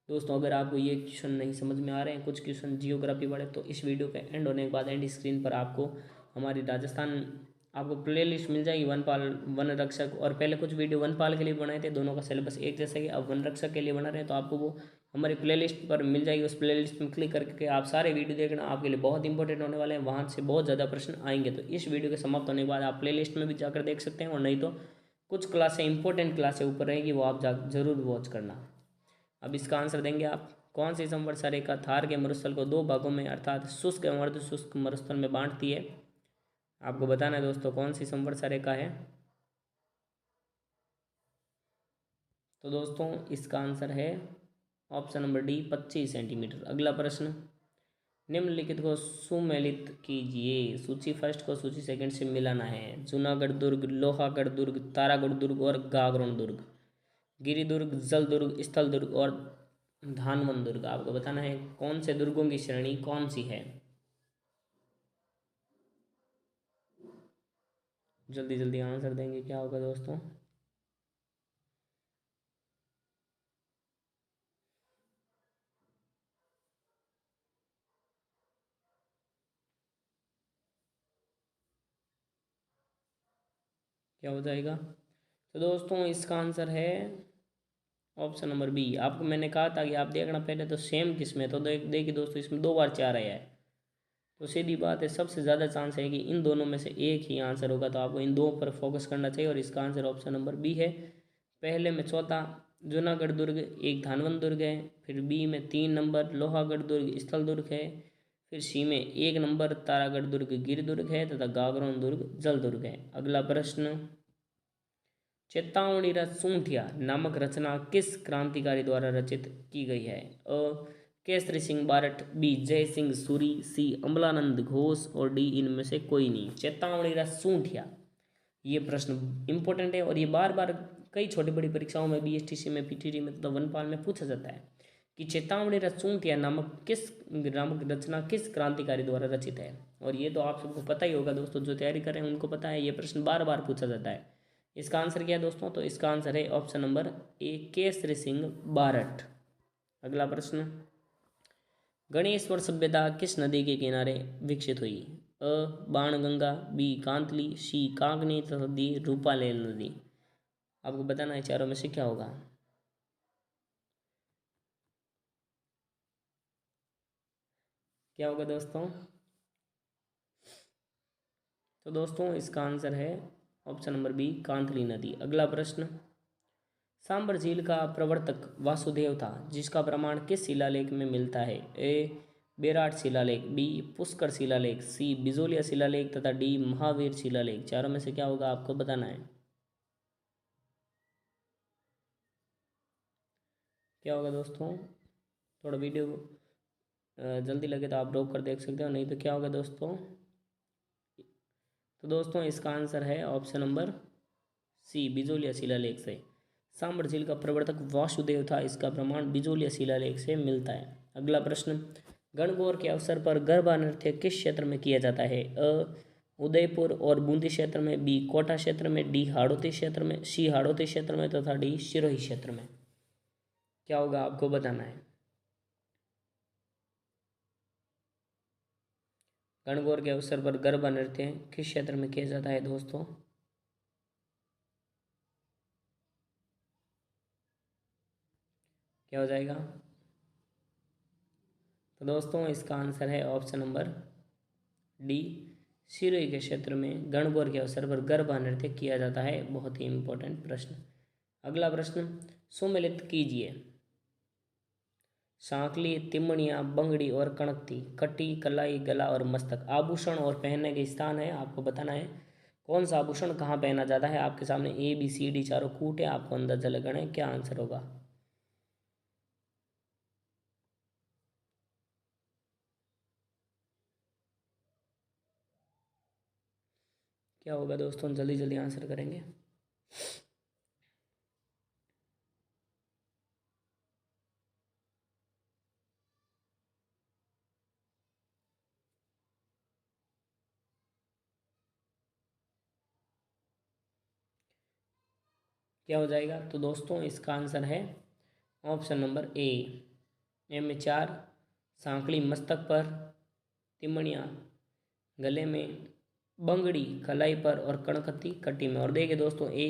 दोस्तों अगर आपको ये क्वेश्चन नहीं समझ में आ रहे हैं, कुछ क्वेश्चन जियोग्राफी वाले, तो इस वीडियो के एंड होने के बाद एंड स्क्रीन पर आपको हमारी राजस्थान आपको प्लेलिस्ट मिल जाएगी वनपाल वन रक्षक। और पहले कुछ वीडियो वनपाल के लिए बनाए थे, दोनों का सिलेबस एक जैसा ही, अब वन रक्षक के लिए बना रहे हैं, तो आपको वो हमारी प्लेलिस्ट पर मिल जाएगी। उस प्लेलिस्ट में क्लिक करके आप सारे वीडियो देखना, आपके लिए बहुत इंपॉर्टेंट होने वाले हैं, वहाँ से बहुत ज़्यादा प्रश्न आएंगे। तो इस वीडियो के समाप्त होने के बाद आप प्लेलिस्ट में भी जाकर देख सकते हैं, और नहीं तो कुछ क्लासें इंपॉर्टेंट क्लासें ऊपर रहेगी, वो आप जरूर वॉच करना। अब इसका आंसर देंगे आप, कौन सी समवर्षा रेखा थार के मरुस्थल को दो भागों में अर्थात शुष्क एवं अर्ध शुष्क मरुस्थल में बांटती है? आपको बताना है दोस्तों कौन सी समवर्षा रेखा है। तो दोस्तों इसका आंसर है ऑप्शन नंबर डी, 25 सेंटीमीटर। अगला प्रश्न, निम्नलिखित को सुमेलित कीजिए। सूची फर्स्ट को सूची सेकंड से मिलाना है। जूनागढ़ दुर्ग, लोहागढ़ दुर्ग, तारागढ़ दुर्ग और गागरोन दुर्ग। गिरि दुर्ग, जल दुर्ग, स्थल दुर्ग और धानवन दुर्ग। आपको बताना है कौन से दुर्गों की श्रेणी कौन सी है। जल्दी जल्दी आंसर देंगे, क्या होगा दोस्तों? क्या हो जाएगा? तो दोस्तों इसका आंसर है ऑप्शन नंबर बी। आपको मैंने कहा था कि आप देखना पहले तो सेम किस में, तो देखिए दोस्तों इसमें दो बार 4 आया है। तो सीधी बात है, सबसे ज़्यादा चांस है कि इन दोनों में से एक ही आंसर होगा, तो आपको इन दो पर फोकस करना चाहिए और इसका आंसर ऑप्शन नंबर बी है। पहले में चौथा जूनागढ़ दुर्ग एक धानवंत दुर्ग है, फिर बी में 3 नंबर लोहागढ़ दुर्ग स्थल दुर्ग है, फिर सी में 1 नंबर तारागढ़ दुर्ग गिर दुर्ग है तथा गागरोन दुर्ग जल दुर्ग है। अगला प्रश्न, चेतावनी रथ सूंठिया नामक रचना किस क्रांतिकारी द्वारा रचित की गई है? केसरी सिंह बारठ, बी जय सिंह सूरी, सी अमलानंद घोष और डी इनमें से कोई नहीं। चेतावनी रथ सूंठिया, ये प्रश्न इंपॉर्टेंट है और ये बार बार कई छोटी बड़ी परीक्षाओं में बीएसटीसी में पीटीटी में तथा वनपाल में पूछा जाता है कि चेतावनी रथ सूंठिया नामक रचना किस क्रांतिकारी द्वारा रचित है। और ये तो आप सबको पता ही होगा दोस्तों, जो तैयारी कर रहे हैं उनको पता है, ये प्रश्न बार बार पूछा जाता है। इसका आंसर क्या है दोस्तों? तो इसका आंसर है ऑप्शन नंबर ए केसरी सिंह बारठ। अगला प्रश्न, गणेश्वर सभ्यता किस नदी के किनारे विकसित हुई? अ बाणगंगा, बी कांतली, सी कांकनी तथा डी रूपालेल नदी। आपको बताना है चारों में से क्या होगा। क्या होगा दोस्तों? तो दोस्तों इसका आंसर है ऑप्शन नंबर बी कांतली नदी। अगला प्रश्न, सांबर झील का प्रवर्तक वासुदेव था, जिसका प्रमाण किस शिलालेख में मिलता है? ए बेराट शिलालेख, बी पुष्कर शिलालेख, सी बिजोलिया शिलालेख तथा डी महावीर शिलालेख। चारों में से क्या होगा आपको बताना है। क्या होगा दोस्तों? थोड़ा वीडियो जल्दी लगे तो आप रोक कर देख सकते हो, नहीं तो क्या होगा दोस्तों? तो दोस्तों इसका आंसर है ऑप्शन नंबर सी बिजोलिया शिलालेख से। सांबर झील का प्रवर्तक वासुदेव था, इसका प्रमाण बिजोलिया शिलालेख से मिलता है। अगला प्रश्न, गणगौर के अवसर पर गरबा नृत्य किस क्षेत्र में किया जाता है? उदयपुर और बूंदी क्षेत्र में, बी कोटा क्षेत्र में, डी हाड़ौती क्षेत्र में, सी हाड़ौती क्षेत्र में तथा डी सिरोही क्षेत्र में। क्या होगा आपको बताना है। गणगौर के अवसर पर गरबा नृत्य किस क्षेत्र में किया जाता है दोस्तों? क्या हो जाएगा? तो दोस्तों इसका आंसर है ऑप्शन नंबर डी सिरोही के क्षेत्र में गणगौर के अवसर पर गरबा नृत्य किया जाता है। बहुत ही इंपॉर्टेंट प्रश्न। अगला प्रश्न, सुमेलित कीजिए। सांकली, तिमणिया, बंगड़ी और कणकती, कटी, कलाई, गला और मस्तक आभूषण और पहनने के स्थान है। आपको बताना है कौन सा आभूषण कहाँ पहना जाता है। आपके सामने ए बी सी डी चारों कूट है, आपको अंदाजा लगाना है क्या आंसर होगा। क्या होगा दोस्तों? जल्दी जल्दी आंसर करेंगे। क्या हो जाएगा? तो दोस्तों इसका आंसर है ऑप्शन नंबर ए। ए में 4, सांकली मस्तक पर, तिमणिया गले में, बंगड़ी कलाई पर और कणकती कटी में। और देखिए दोस्तों ए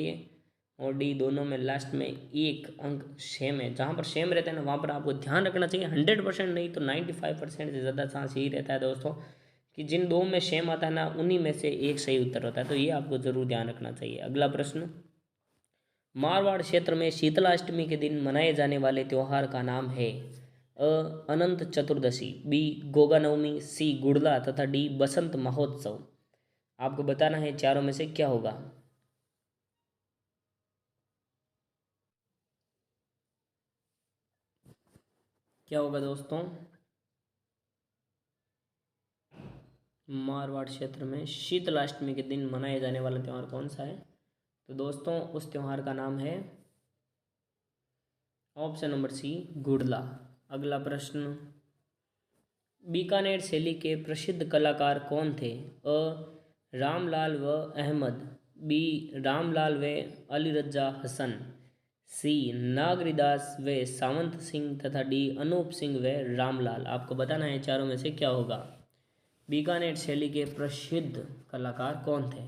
और डी दोनों में लास्ट में एक अंक सेम है। जहाँ पर सेम रहता है ना वहाँ पर आपको ध्यान रखना चाहिए। 100% नहीं तो 95% से ज़्यादा चांस यही रहता है दोस्तों कि जिन दो में सेम आता है ना उन्हीं में से एक सही उत्तर होता है। तो ये आपको ज़रूर ध्यान रखना चाहिए। अगला प्रश्न, मारवाड़ क्षेत्र में शीतलाष्टमी के दिन मनाए जाने वाले त्योहार का नाम है? अ अनंत चतुर्दशी, बी गोगा नवमी, सी गुड़ला तथा डी बसंत महोत्सव। आपको बताना है चारों में से क्या होगा। क्या होगा दोस्तों? मारवाड़ क्षेत्र में शीतलाष्टमी के दिन मनाए जाने वाला त्यौहार कौन सा है? तो दोस्तों उस त्यौहार का नाम है ऑप्शन नंबर सी गुड़ला। अगला प्रश्न, बीकानेर शैली के प्रसिद्ध कलाकार कौन थे? अ रामलाल व अहमद, बी रामलाल व अली रजा हसन, सी नागरीदास व सावंत सिंह तथा डी अनूप सिंह व रामलाल। आपको बताना है चारों में से क्या होगा। बीकानेर शैली के प्रसिद्ध कलाकार कौन थे?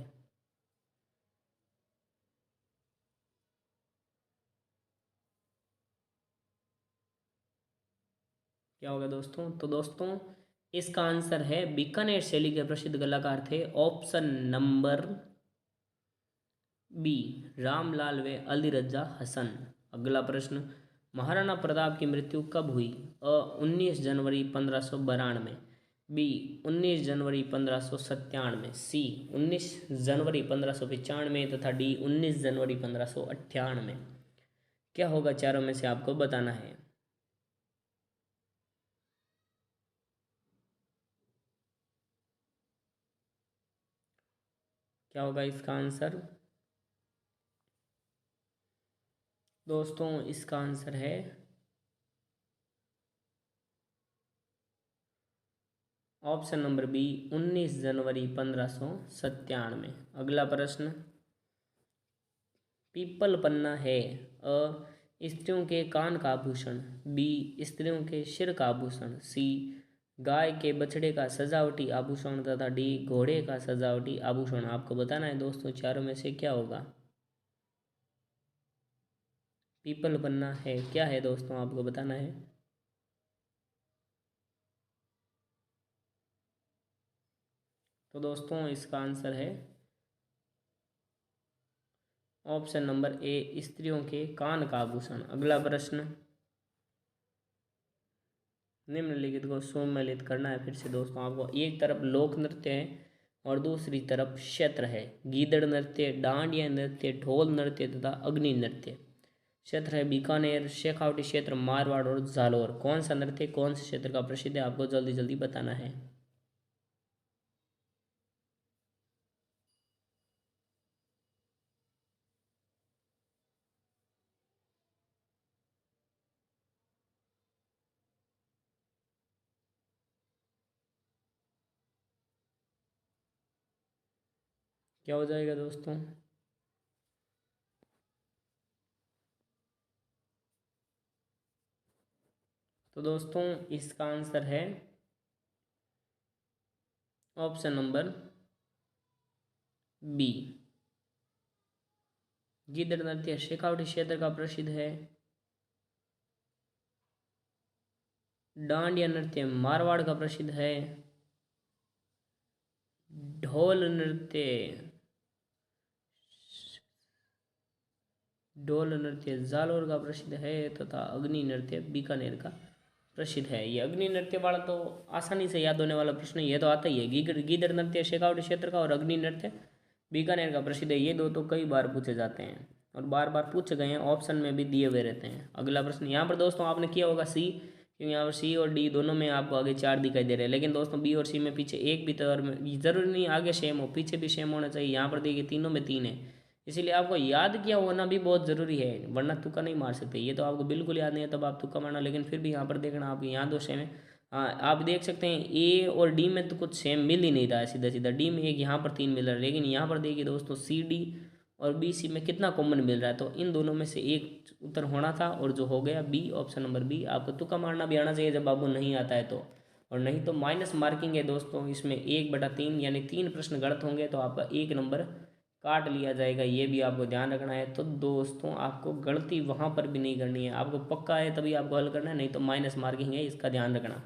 क्या होगा दोस्तों? तो दोस्तों इसका आंसर है बीकानेर शैली के प्रसिद्ध कलाकार थे ऑप्शन नंबर बी रामलाल व अली रजा हसन। अगला प्रश्न, महाराणा प्रताप की मृत्यु कब हुई? अ 19 जनवरी 1592, बी 19 जनवरी 1597, सी 19 जनवरी 1595 तथा डी 19 जनवरी 1598। क्या होगा चारों में से आपको बताना है। क्या होगा इसका आंसर? दोस्तों इसका आंसर है ऑप्शन नंबर बी 19 जनवरी 1597। अगला प्रश्न, पीपल पन्ना है अ स्त्रियों के कान का आभूषण, बी स्त्रियों के सिर का आभूषण, सी गाय के बछड़े का सजावटी आभूषण तथा डी घोड़े का सजावटी आभूषण। आपको बताना है दोस्तों चारों में से क्या होगा। पीपल पन्ना है क्या है दोस्तों, आपको बताना है। तो दोस्तों इसका आंसर है ऑप्शन नंबर ए स्त्रियों के कान का आभूषण। अगला प्रश्न, निम्नलिखित को सुमेलित करना है। फिर से दोस्तों आपको, एक तरफ लोक नृत्य है और दूसरी तरफ क्षेत्र है। गीदड़ नृत्य, डांडिया नृत्य, ढोल नृत्य तथा अग्नि नृत्य। क्षेत्र है बीकानेर, शेखावटी क्षेत्र, मारवाड़ और जालोर। कौन सा नृत्य कौन से क्षेत्र का प्रसिद्ध है, आपको जल्दी जल्दी बताना है। क्या हो जाएगा दोस्तों? तो दोस्तों इसका आंसर है ऑप्शन नंबर बी। गीदड़ नृत्य शेखावटी क्षेत्र का प्रसिद्ध है। डांडिया नृत्य मारवाड़ का प्रसिद्ध है। ढोल नृत्य जालोर का प्रसिद्ध है तथा अग्नि नृत्य बीकानेर का प्रसिद्ध है। ये अग्नि नृत्य वाला तो आसानी से याद होने वाला प्रश्न, ये तो आता ही है। गीदड़ नृत्य शेखावटी क्षेत्र का और अग्नि नृत्य बीकानेर का प्रसिद्ध है। ये दो तो कई बार पूछे जाते हैं और बार बार पूछे गए हैं, ऑप्शन में भी दिए हुए रहते हैं। अगला प्रश्न, यहाँ पर दोस्तों आपने किया होगा सी, क्योंकि यहाँ पर सी और डी दोनों में आपको आगे 4 दिखाई दे रहे हैं। लेकिन दोस्तों बी और सी में पीछे एक भी तो, और जरूरी नहीं आगे सेम हो पीछे भी सेम होना चाहिए। यहाँ पर देखिए तीनों में 3 है, इसीलिए आपको याद किया होना भी बहुत ज़रूरी है, वरना तुक्का नहीं मार सकते। ये तो आपको बिल्कुल याद नहीं है तब आप तुक्का मारना, लेकिन फिर भी यहाँ पर देखना आपके यहाँ 2 सेम है। आप देख सकते हैं ए और डी में तो कुछ सेम मिल ही नहीं रहा है, सीधा सीधा डी में एक, यहाँ पर 3 मिल रहा है। लेकिन यहाँ पर देखिए दोस्तों सी डी और बी सी में कितना कॉमन मिल रहा है, तो इन दोनों में से एक उत्तर होना था और जो हो गया बी, ऑप्शन नंबर बी। आपको तुक्का मारना भी आना चाहिए जब बाबू नहीं आता है तो, और नहीं तो माइनस मार्किंग है दोस्तों इसमें 1/3, यानी 3 प्रश्न गलत होंगे तो आपका 1 नंबर काट लिया जाएगा। ये भी आपको ध्यान रखना है। तो दोस्तों आपको गलती वहाँ पर भी नहीं करनी है, आपको पक्का है तभी आपको हल करना है, नहीं तो माइनस मार्किंग है, इसका ध्यान रखना।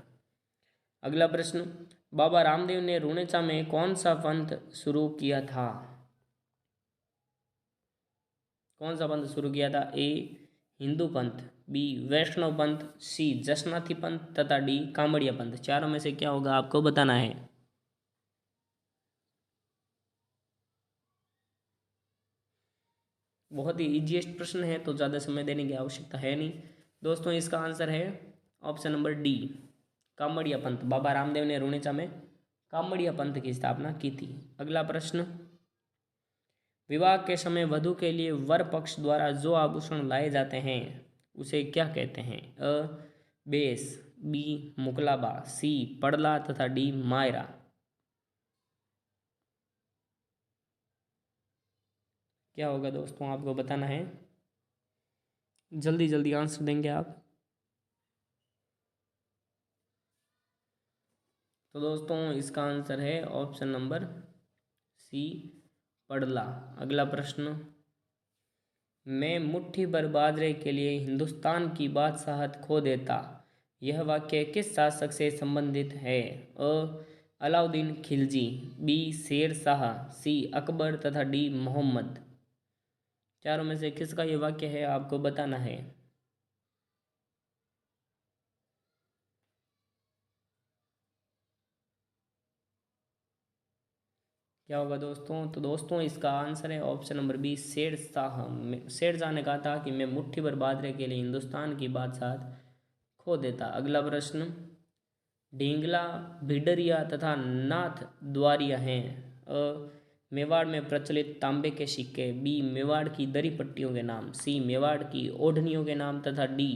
अगला प्रश्न, बाबा रामदेव ने रुणेचा में कौन सा पंथ शुरू किया था? कौन सा पंथ शुरू किया था? ए हिंदू पंथ, बी वैष्णव पंथ, सी जसनाथी पंथ तथा डी कामड़िया पंथ। चारों में से क्या होगा आपको बताना है। बहुत ही इजीएस्ट प्रश्न है तो ज़्यादा समय देने की आवश्यकता है नहीं दोस्तों। इसका आंसर है ऑप्शन नंबर डी कामड़िया पंथ। बाबा रामदेव ने रुणेचा में कामड़िया पंथ की स्थापना की थी। अगला प्रश्न, विवाह के समय वधु के लिए वर पक्ष द्वारा जो आभूषण लाए जाते हैं उसे क्या कहते हैं? अ बेस, बी मुकलाबा, सी पड़ला तथा डी मायरा। क्या होगा दोस्तों आपको बताना है, जल्दी जल्दी आंसर देंगे आप। तो दोस्तों इसका आंसर है ऑप्शन नंबर सी पड़ला। अगला प्रश्न, मैं मुट्ठी भर बाजरे के लिए हिंदुस्तान की बादशाहत खो देता, यह वाक्य किस शासक से संबंधित है? अ अलाउद्दीन खिलजी, बी शेर शाह, सी अकबर तथा डी मोहम्मद। चारों में से किसका ये वाक्य है आपको बताना है। क्या होगा दोस्तों? तो दोस्तों इसका आंसर है option number B Sher Shah. Sher Shah ने कहा था कि मैं मुट्ठी भर बाजरे के लिए हिंदुस्तान की बादशाह खो देता। अगला प्रश्न, ढींगला, भिडरिया तथा नाथ द्वारिया हैं। मेवाड़ में प्रचलित तांबे के सिक्के, बी मेवाड़ की दरी पट्टियों के नाम, सी मेवाड़ की ओढ़नियों के नाम तथा डी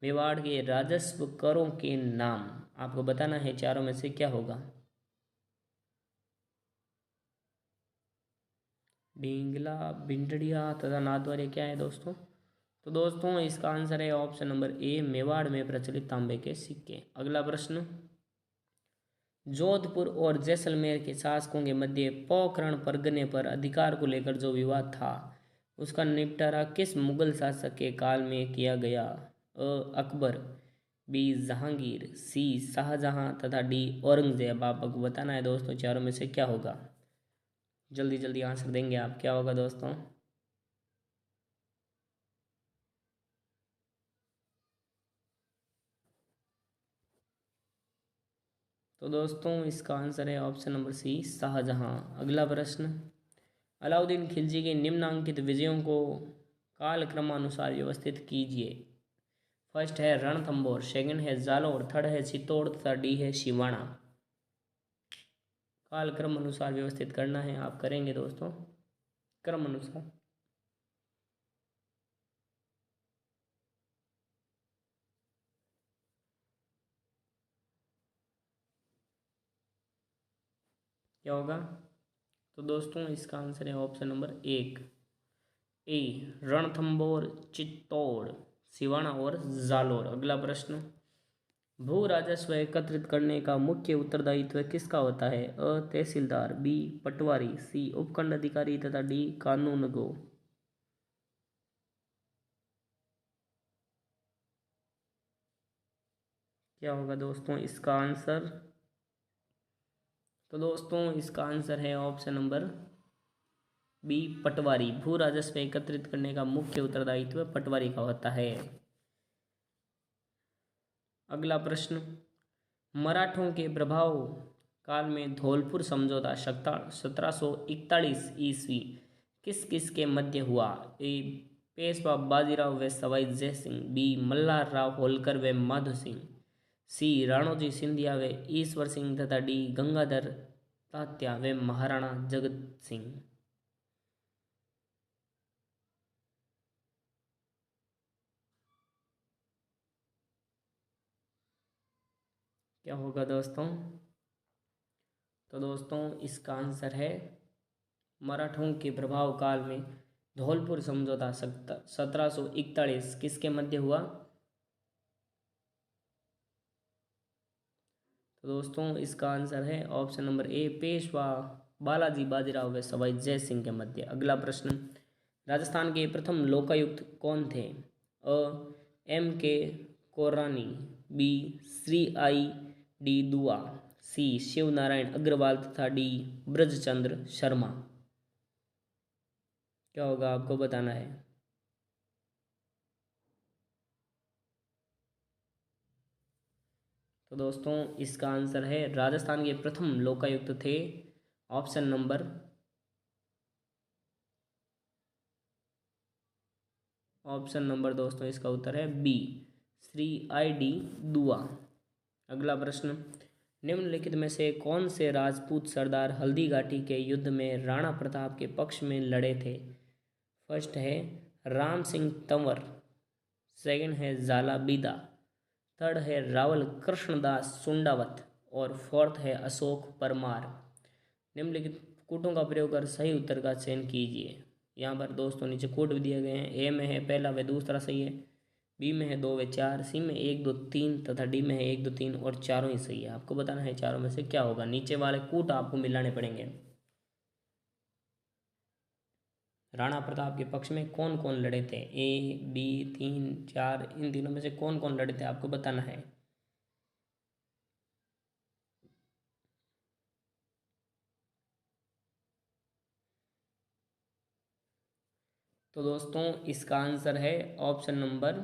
मेवाड़ के राजस्व करों के नाम। आपको बताना है चारों में से क्या होगा। ढींगला, भिंडरिया तथा नाथद्वारिया क्या है दोस्तों? तो दोस्तों इसका आंसर है ऑप्शन नंबर ए मेवाड़ में प्रचलित तांबे के सिक्के। अगला प्रश्न, जोधपुर और जैसलमेर के शासकों के मध्य पोखरण परगने पर अधिकार को लेकर जो विवाद था उसका निपटारा किस मुगल शासक के काल में किया गया? अकबर, बी जहांगीर, सी शाहजहां तथा डी औरंगजेब। आपको बताना है दोस्तों चारों में से क्या होगा। जल्दी जल्दी आंसर देंगे आप, क्या होगा दोस्तों? तो दोस्तों इसका आंसर है ऑप्शन नंबर सी शाहजहां। अगला प्रश्न, अलाउद्दीन खिलजी के निम्नांकित विजयों को कालक्रमानुसार व्यवस्थित कीजिए। फर्स्ट है रणथंबोर, सेकंड है जालौर, थर्ड है चित्तौड़ तथा डी है सिवाना। कालक्रम अनुसार व्यवस्थित करना है, आप करेंगे दोस्तों क्रम अनुसार। क्या होगा? तो दोस्तों इसका आंसर है ऑप्शन नंबर एक ए रणथंबोर, चित्तौड़, सिवाना और जालोर। अगला प्रश्न, भू राजस्व एकत्रित करने का मुख्य उत्तरदायित्व किसका होता है? अ तहसीलदार, बी पटवारी, सी उपखंड अधिकारी तथा डी कानूनगो। क्या होगा दोस्तों इसका आंसर? तो दोस्तों इसका आंसर है ऑप्शन नंबर बी पटवारी। भू राजस्व एकत्रित करने का मुख्य उत्तरदायित्व पटवारी का होता है। अगला प्रश्न, मराठों के प्रभाव काल में धौलपुर समझौता 1741 ईस्वी किस किस के मध्य हुआ? ए पेशवा बाजीराव व सवाई जय सिंह, बी मल्हार राव होलकर व माधो सिंह, सी राणोजी सिंधिया व ईश्वर सिंह तथा डी गंगाधर तात्या व महाराणा जगत सिंह। क्या होगा दोस्तों? तो दोस्तों इसका आंसर है मराठों के प्रभाव काल में धौलपुर समझौता 1741 किसके मध्य हुआ? तो दोस्तों इसका आंसर है ऑप्शन नंबर ए पेशवा बालाजी बाजीराव व सवाई जय सिंह के मध्य। अगला प्रश्न, राजस्थान के प्रथम लोकायुक्त कौन थे? अ एम के कोरानी, बी श्री आई डी दुआ, सी शिव नारायण अग्रवाल तथा डी ब्रजचंद्र शर्मा। क्या होगा आपको बताना है। तो दोस्तों इसका आंसर है राजस्थान के प्रथम लोकायुक्त थे ऑप्शन नंबर दोस्तों इसका उत्तर है बी श्री आई डी दुआ। अगला प्रश्न, निम्नलिखित में से कौन से राजपूत सरदार हल्दी घाटी के युद्ध में राणा प्रताप के पक्ष में लड़े थे? फर्स्ट है राम सिंह तंवर, सेकंड है जाला बीदा, थर्ड है रावल कृष्णदास सुंडावत और फोर्थ है अशोक परमार। निम्नलिखित कूटों का प्रयोग कर सही उत्तर का चयन कीजिए। यहाँ पर दोस्तों नीचे कूट भी दिए गए हैं। ए में है पहला व दूसरा सही है, बी में है 2 व 4, सी में 1 2 3 तथा डी में है 1 2 3 और चारों ही सही है। आपको बताना है चारों में से क्या होगा। नीचे वाले कूट आपको मिलाने पड़ेंगे। राणा प्रताप के पक्ष में कौन कौन लड़े थे? ए बी 3 4 इन तीनों में से कौन कौन लड़े थे आपको बताना है। तो दोस्तों इसका आंसर है ऑप्शन नंबर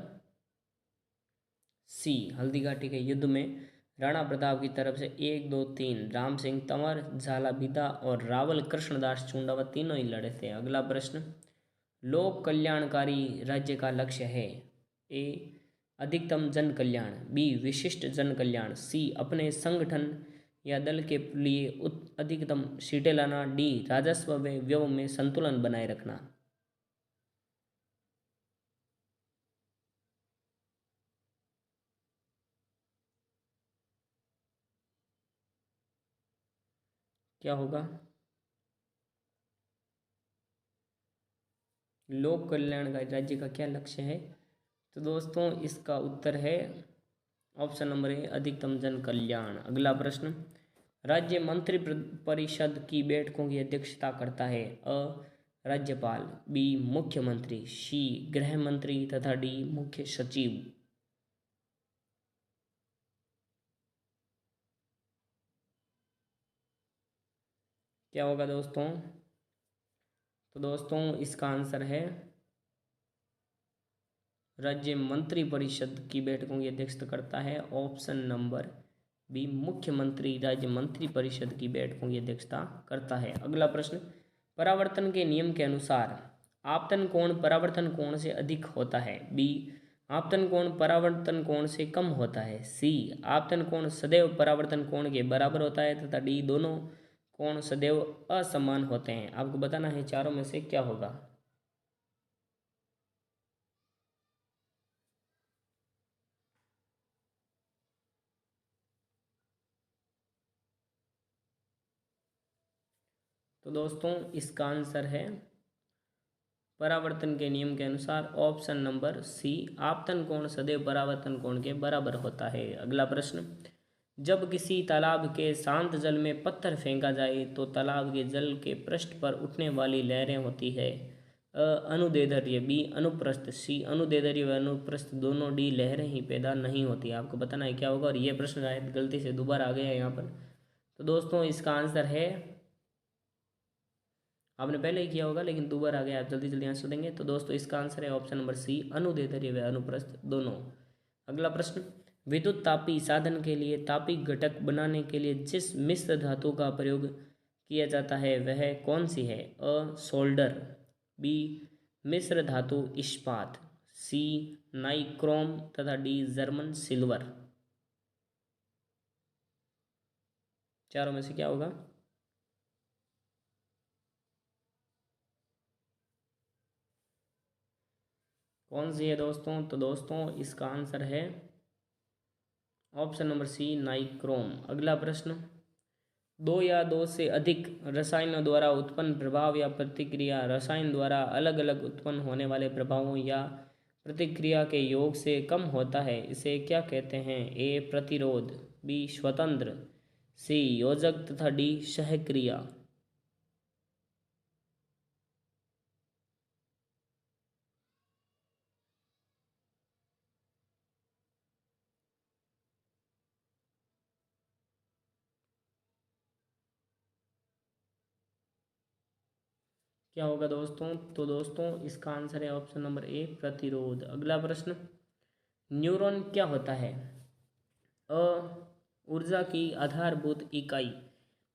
सी। हल्दीघाटी के युद्ध में राणा प्रताप की तरफ से 1, 2, 3 राम सिंह तंवर, झाला भिदा और रावल कृष्णदास चूंडावत तीनों ही लड़े थे। अगला प्रश्न, लोक कल्याणकारी राज्य का लक्ष्य है। ए अधिकतम जन कल्याण, बी विशिष्ट जन कल्याण, सी अपने संगठन या दल के लिए अधिकतम सीटें लाना, डी राजस्व व व्यय में संतुलन बनाए रखना। क्या होगा? लोक कल्याणकारी राज्य का क्या लक्ष्य है? तो दोस्तों इसका उत्तर है ऑप्शन नंबर ए अधिकतम जन कल्याण। अगला प्रश्न, राज्य मंत्री परिषद की बैठकों की अध्यक्षता करता है। अ राज्यपाल, बी मुख्यमंत्री, सी गृह मंत्री तथा डी मुख्य सचिव। क्या होगा दोस्तों? तो दोस्तों इसका आंसर है राज्य मंत्री परिषद की बैठकों की अध्यक्षता करता है ऑप्शन नंबर बी मुख्यमंत्री राज्य मंत्री परिषद की बैठकों की अध्यक्षता करता है। अगला प्रश्न, परावर्तन के नियम के अनुसार आपतन कोण परावर्तन कोण से अधिक होता है। बी आपतन कोण परावर्तन कोण से कम होता है, सी आपतन कोण सदैव परावर्तन कोण के बराबर होता है तथा डी दोनों कोण सदैव असमान होते हैं। आपको बताना है चारों में से क्या होगा। तो दोस्तों इसका आंसर है परावर्तन के नियम के अनुसार ऑप्शन नंबर सी आपतन कोण सदैव परावर्तन कोण के बराबर होता है। अगला प्रश्न, जब किसी तालाब के शांत जल में पत्थर फेंका जाए तो तालाब के जल के पृष्ठ पर उठने वाली लहरें होती है। अनुदैर्ध्य, बी अनुप्रस्थ, सी अनुदैर्ध्य व अनुप्रस्थ दोनों, डी लहरें ही पैदा नहीं होती। आपको बताना है क्या होगा। और ये प्रश्न शायद गलती से दोबारा आ गया है यहाँ पर। तो दोस्तों इसका आंसर है, आपने पहले ही किया होगा लेकिन दोबारा आ गया, आप जल्दी जल्दी आंसर देंगे। तो दोस्तों इसका आंसर है ऑप्शन नंबर सी अनुदैर्ध्य व अनुप्रस्थ दोनों। अगला प्रश्न, विद्युत तापी साधन के लिए तापी घटक बनाने के लिए जिस मिश्र धातु का प्रयोग किया जाता है वह कौन सी है। अ सोल्डर, बी मिश्र धातु इस्पात, सी नाइक्रोम तथा डी जर्मन सिल्वर। चारों में से क्या होगा? कौन सी है दोस्तों? तो दोस्तों इसका आंसर है ऑप्शन नंबर सी नाइक्रोम। अगला प्रश्न, दो या दो से अधिक रसायनों द्वारा उत्पन्न प्रभाव या प्रतिक्रिया रसायन द्वारा अलग अलग उत्पन्न होने वाले प्रभावों या प्रतिक्रिया के योग से कम होता है, इसे क्या कहते हैं। ए प्रतिरोध, बी स्वतंत्र, सी योजक तथा डी सहक्रिया। क्या होगा दोस्तों? तो दोस्तों इसका आंसर है ऑप्शन नंबर ए प्रतिरोध। अगला प्रश्न, न्यूरॉन क्या होता है। अ ऊर्जा की आधारभूत इकाई,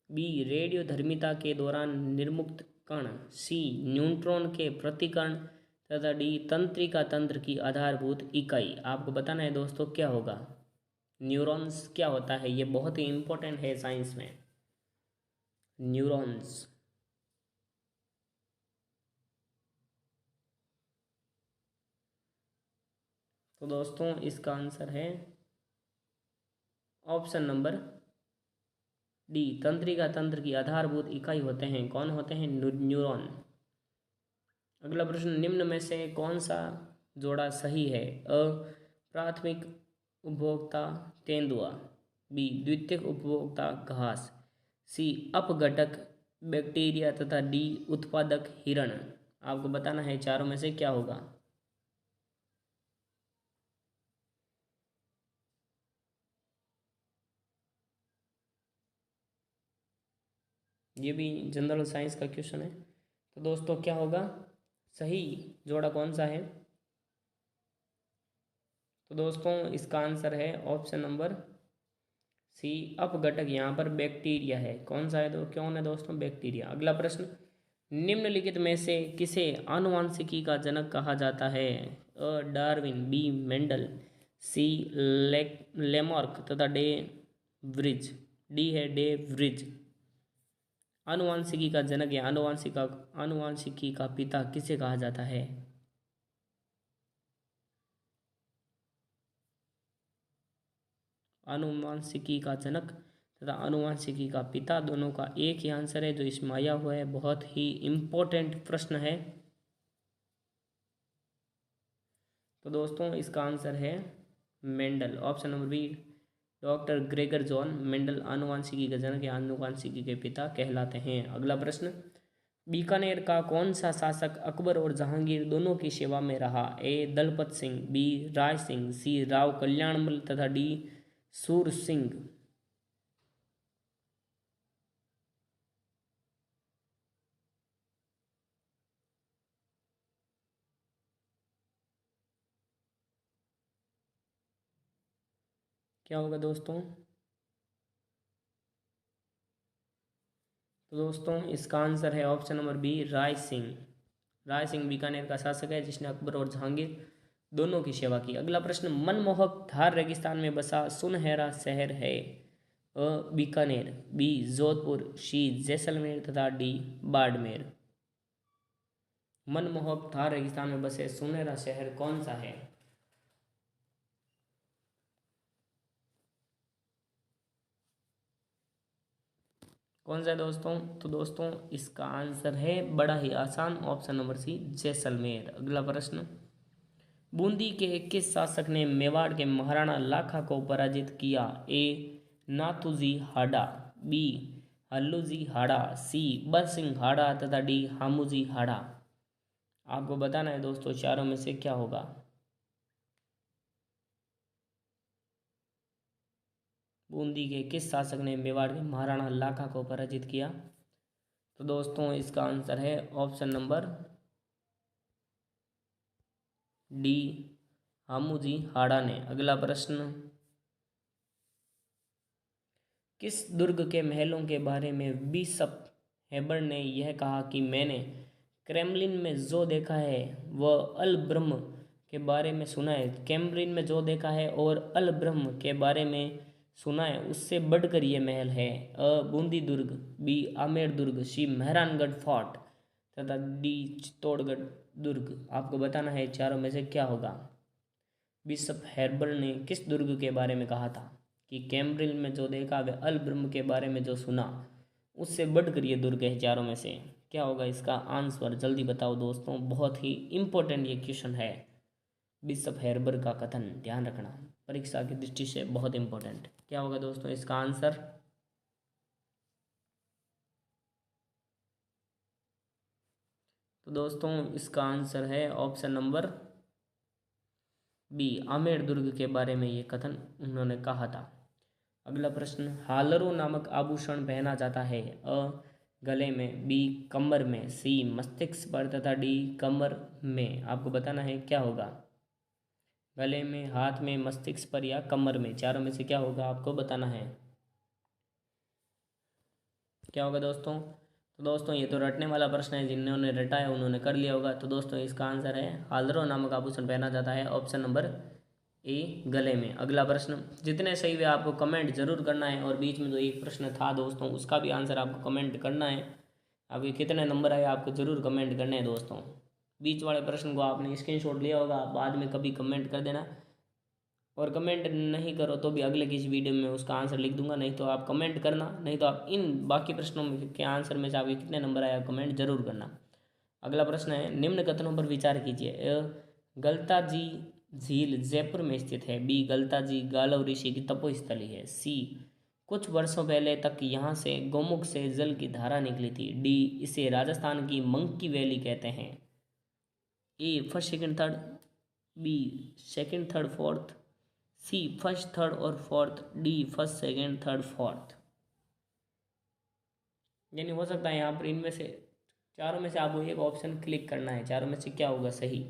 बी रेडियोधर्मिता के दौरान निर्मुक्त कण, सी न्यूट्रॉन के प्रतिकण तथा डी तंत्रिका तंत्र की आधारभूत इकाई। आपको बताना है दोस्तों क्या होगा। न्यूरॉन्स क्या होता है, ये बहुत ही इंपॉर्टेंट है साइंस में। न्यूरॉन्स, तो दोस्तों इसका आंसर है ऑप्शन नंबर डी तंत्रिका तंत्र की आधारभूत इकाई होते हैं। कौन होते हैं? न्यूरॉन। अगला प्रश्न, निम्न में से कौन सा जोड़ा सही है। अ प्राथमिक उपभोक्ता तेंदुआ, बी द्वितीयक उपभोक्ता घास, सी अपघटक बैक्टीरिया तथा डी उत्पादक हिरण। आपको बताना है चारों में से क्या होगा। ये भी जनरल साइंस का क्वेश्चन है। तो दोस्तों क्या होगा? सही जोड़ा कौन सा है? तो दोस्तों इसका आंसर है ऑप्शन नंबर सी, अपघटक। यहाँ पर बैक्टीरिया है। कौन सा है? तो कौन है दोस्तों? बैक्टीरिया। अगला प्रश्न, निम्नलिखित में से किसे आनुवांशिकी का जनक कहा जाता है? डार्विन, बी मेंडल, सी लेमार्क तथा डे व्रिज। डी है डे व्रिज। आनुवांशिकी का जनक या आनुवांशिकी का पिता किसे कहा जाता है? आनुवांशिकी का जनक तथा आनुवांशिकी का पिता, दोनों का एक ही आंसर है जो इसमें आया हुआ है। बहुत ही इम्पोर्टेंट प्रश्न है। तो दोस्तों इसका आंसर है Mendel. Option number B, doctor Gregor John Mendel आनुवांशिकी के जनक या आनुवांशिकी के पिता कहलाते हैं। अगला प्रश्न, बीकानेर का कौन सा शासक अकबर और जहांगीर दोनों की सेवा में रहा? ए दलपत सिंह, बी राय सिंह, सी राव कल्याणमल तथा डी सूर सिंह। क्या होगा दोस्तों? तो दोस्तों इसका आंसर है option number B, Rai Singh. Rai Singh Bikaner का शासक है जिसने अकबर और जहांगीर दोनों की सेवा की। अगला प्रश्न, मनमोहक थार रेगिस्तान में बसा सुनहरा शहर है? बीकानेर, बी जोधपुर, सी जैसलमेर तथा डी बाड़मेर। मनमोहक थार रेगिस्तान में बसे सुनहरा शहर कौन सा है? कौन सा है दोस्तों? तो दोस्तों इसका आंसर है बड़ा ही आसान, ऑप्शन नंबर सी जैसलमेर। अगला प्रश्न, बूंदी के किस शासक ने मेवाड़ के महाराणा लाखा को पराजित किया? ए नाथूजी हाड़ा, बी हल्लूजी हाड़ा, सी बरसिंह हाड़ा तथा डी हामूजी हाड़ा। आपको बताना है दोस्तों चारों में से क्या होगा। बूंदी के किस शासक ने मेवाड़ के महाराणा लाखा को पराजित किया? तो दोस्तों इसका आंसर है ऑप्शन नंबर डी हामूजी हाड़ा ने। अगला प्रश्न, किस दुर्ग के महलों के बारे में बिशप हेबर ने यह कहा कि मैंने क्रेमलिन में जो देखा है वह अल ब्रह्म के बारे में सुना है? क्रेमलिन में जो देखा है और अल ब्रह्म के बारे में सुना है उससे बढ़कर ये महल है। बूंदी दुर्ग, बी आमेर दुर्ग, सी मेहरानगढ़ फोर्ट तथा डी चित्तौड़गढ़ दुर्ग। आपको बताना है चारों में से क्या होगा। बिशप हेबर ने किस दुर्ग के बारे में कहा था कि कैम्ब्रिल में जो देखा व अल ब्रह्म के बारे में जो सुना उससे बढ़कर ये दुर्ग है? चारों में से क्या होगा इसका आंसर? जल्दी बताओ दोस्तों, बहुत ही इम्पोर्टेंट ये क्वेश्चन है। बिशप हेबर का कथन ध्यान रखना, परीक्षा की दृष्टि से बहुत इम्पोर्टेंट। क्या होगा दोस्तों इसका आंसर? तो दोस्तों इसका आंसर है ऑप्शन नंबर बी, आमेर दुर्ग के बारे में ये कथन उन्होंने कहा था। अगला प्रश्न, हालरो नामक आभूषण पहना जाता है? गले में, बी कमर में, सी मस्तिष्क पर तथा डी कमर में। आपको बताना है क्या होगा। गले में, हाथ में, मस्तिष्क पर या कमर में, चारों में से क्या होगा आपको बताना है। क्या होगा दोस्तों? तो दोस्तों ये तो रटने वाला प्रश्न है, जिन्होंने रटा है उन्होंने कर लिया होगा। तो दोस्तों इसका आंसर है हालरो नामक आभूषण पहना जाता है, ऑप्शन नंबर ए गले में। अगला प्रश्न, जितने सही वे आपको कमेंट जरूर करना है और बीच में जो एक प्रश्न था दोस्तों उसका भी आंसर आपको कमेंट करना है। आपके कितने नंबर आए आपको ज़रूर कमेंट करने हैं दोस्तों। बीच वाले प्रश्न को आपने स्क्रीनशॉट लिया होगा, बाद में कभी कमेंट कर देना, और कमेंट नहीं करो तो भी अगले किसी वीडियो में उसका आंसर लिख दूंगा। नहीं तो आप कमेंट करना, नहीं तो आप इन बाकी प्रश्नों में के आंसर में से आपके कितने नंबर आए कमेंट जरूर करना। अगला प्रश्न है, निम्न कथनों पर विचार कीजिए। गलता जी झील जयपुर में स्थित है? बी गलता जी गालव ऋषि की तपोस्थली है? सी कुछ वर्षों पहले तक यहाँ से गौमुख से जल की धारा निकली थी? डी इसे राजस्थान की मंकी वैली कहते हैं? A first second third, B second third fourth, C first third और fourth, D first second third fourth. यानी हो सकता है यहाँ पर इनमें से चारों में से आपको एक ऑप्शन क्लिक करना है, चारों में से क्या होगा सही।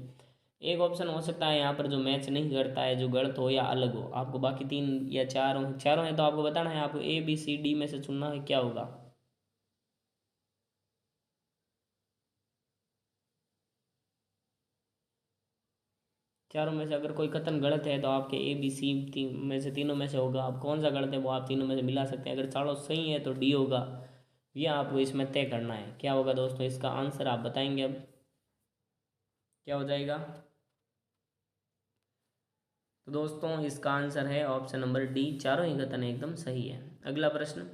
एक ऑप्शन हो सकता है यहाँ पर जो मैच नहीं करता है, जो गलत हो या अलग हो, आपको बाकी तीन या चारों चारों हैं तो आपको बताना है, आपको ए बी सी डी में से चुनना है, क्या होगा। चारों में से अगर कोई कथन गलत है तो आपके ए बी सी में से तीनों में से होगा। आप कौन सा गलत है वो आप तीनों में से मिला सकते हैं। अगर चारों सही है तो डी होगा। ये आपको इसमें तय करना है क्या होगा दोस्तों। इसका आंसर आप बताएंगे अब क्या हो जाएगा। तो दोस्तों इसका आंसर है ऑप्शन नंबर डी, चारों ही कथन एकदम सही है। अगला प्रश्न,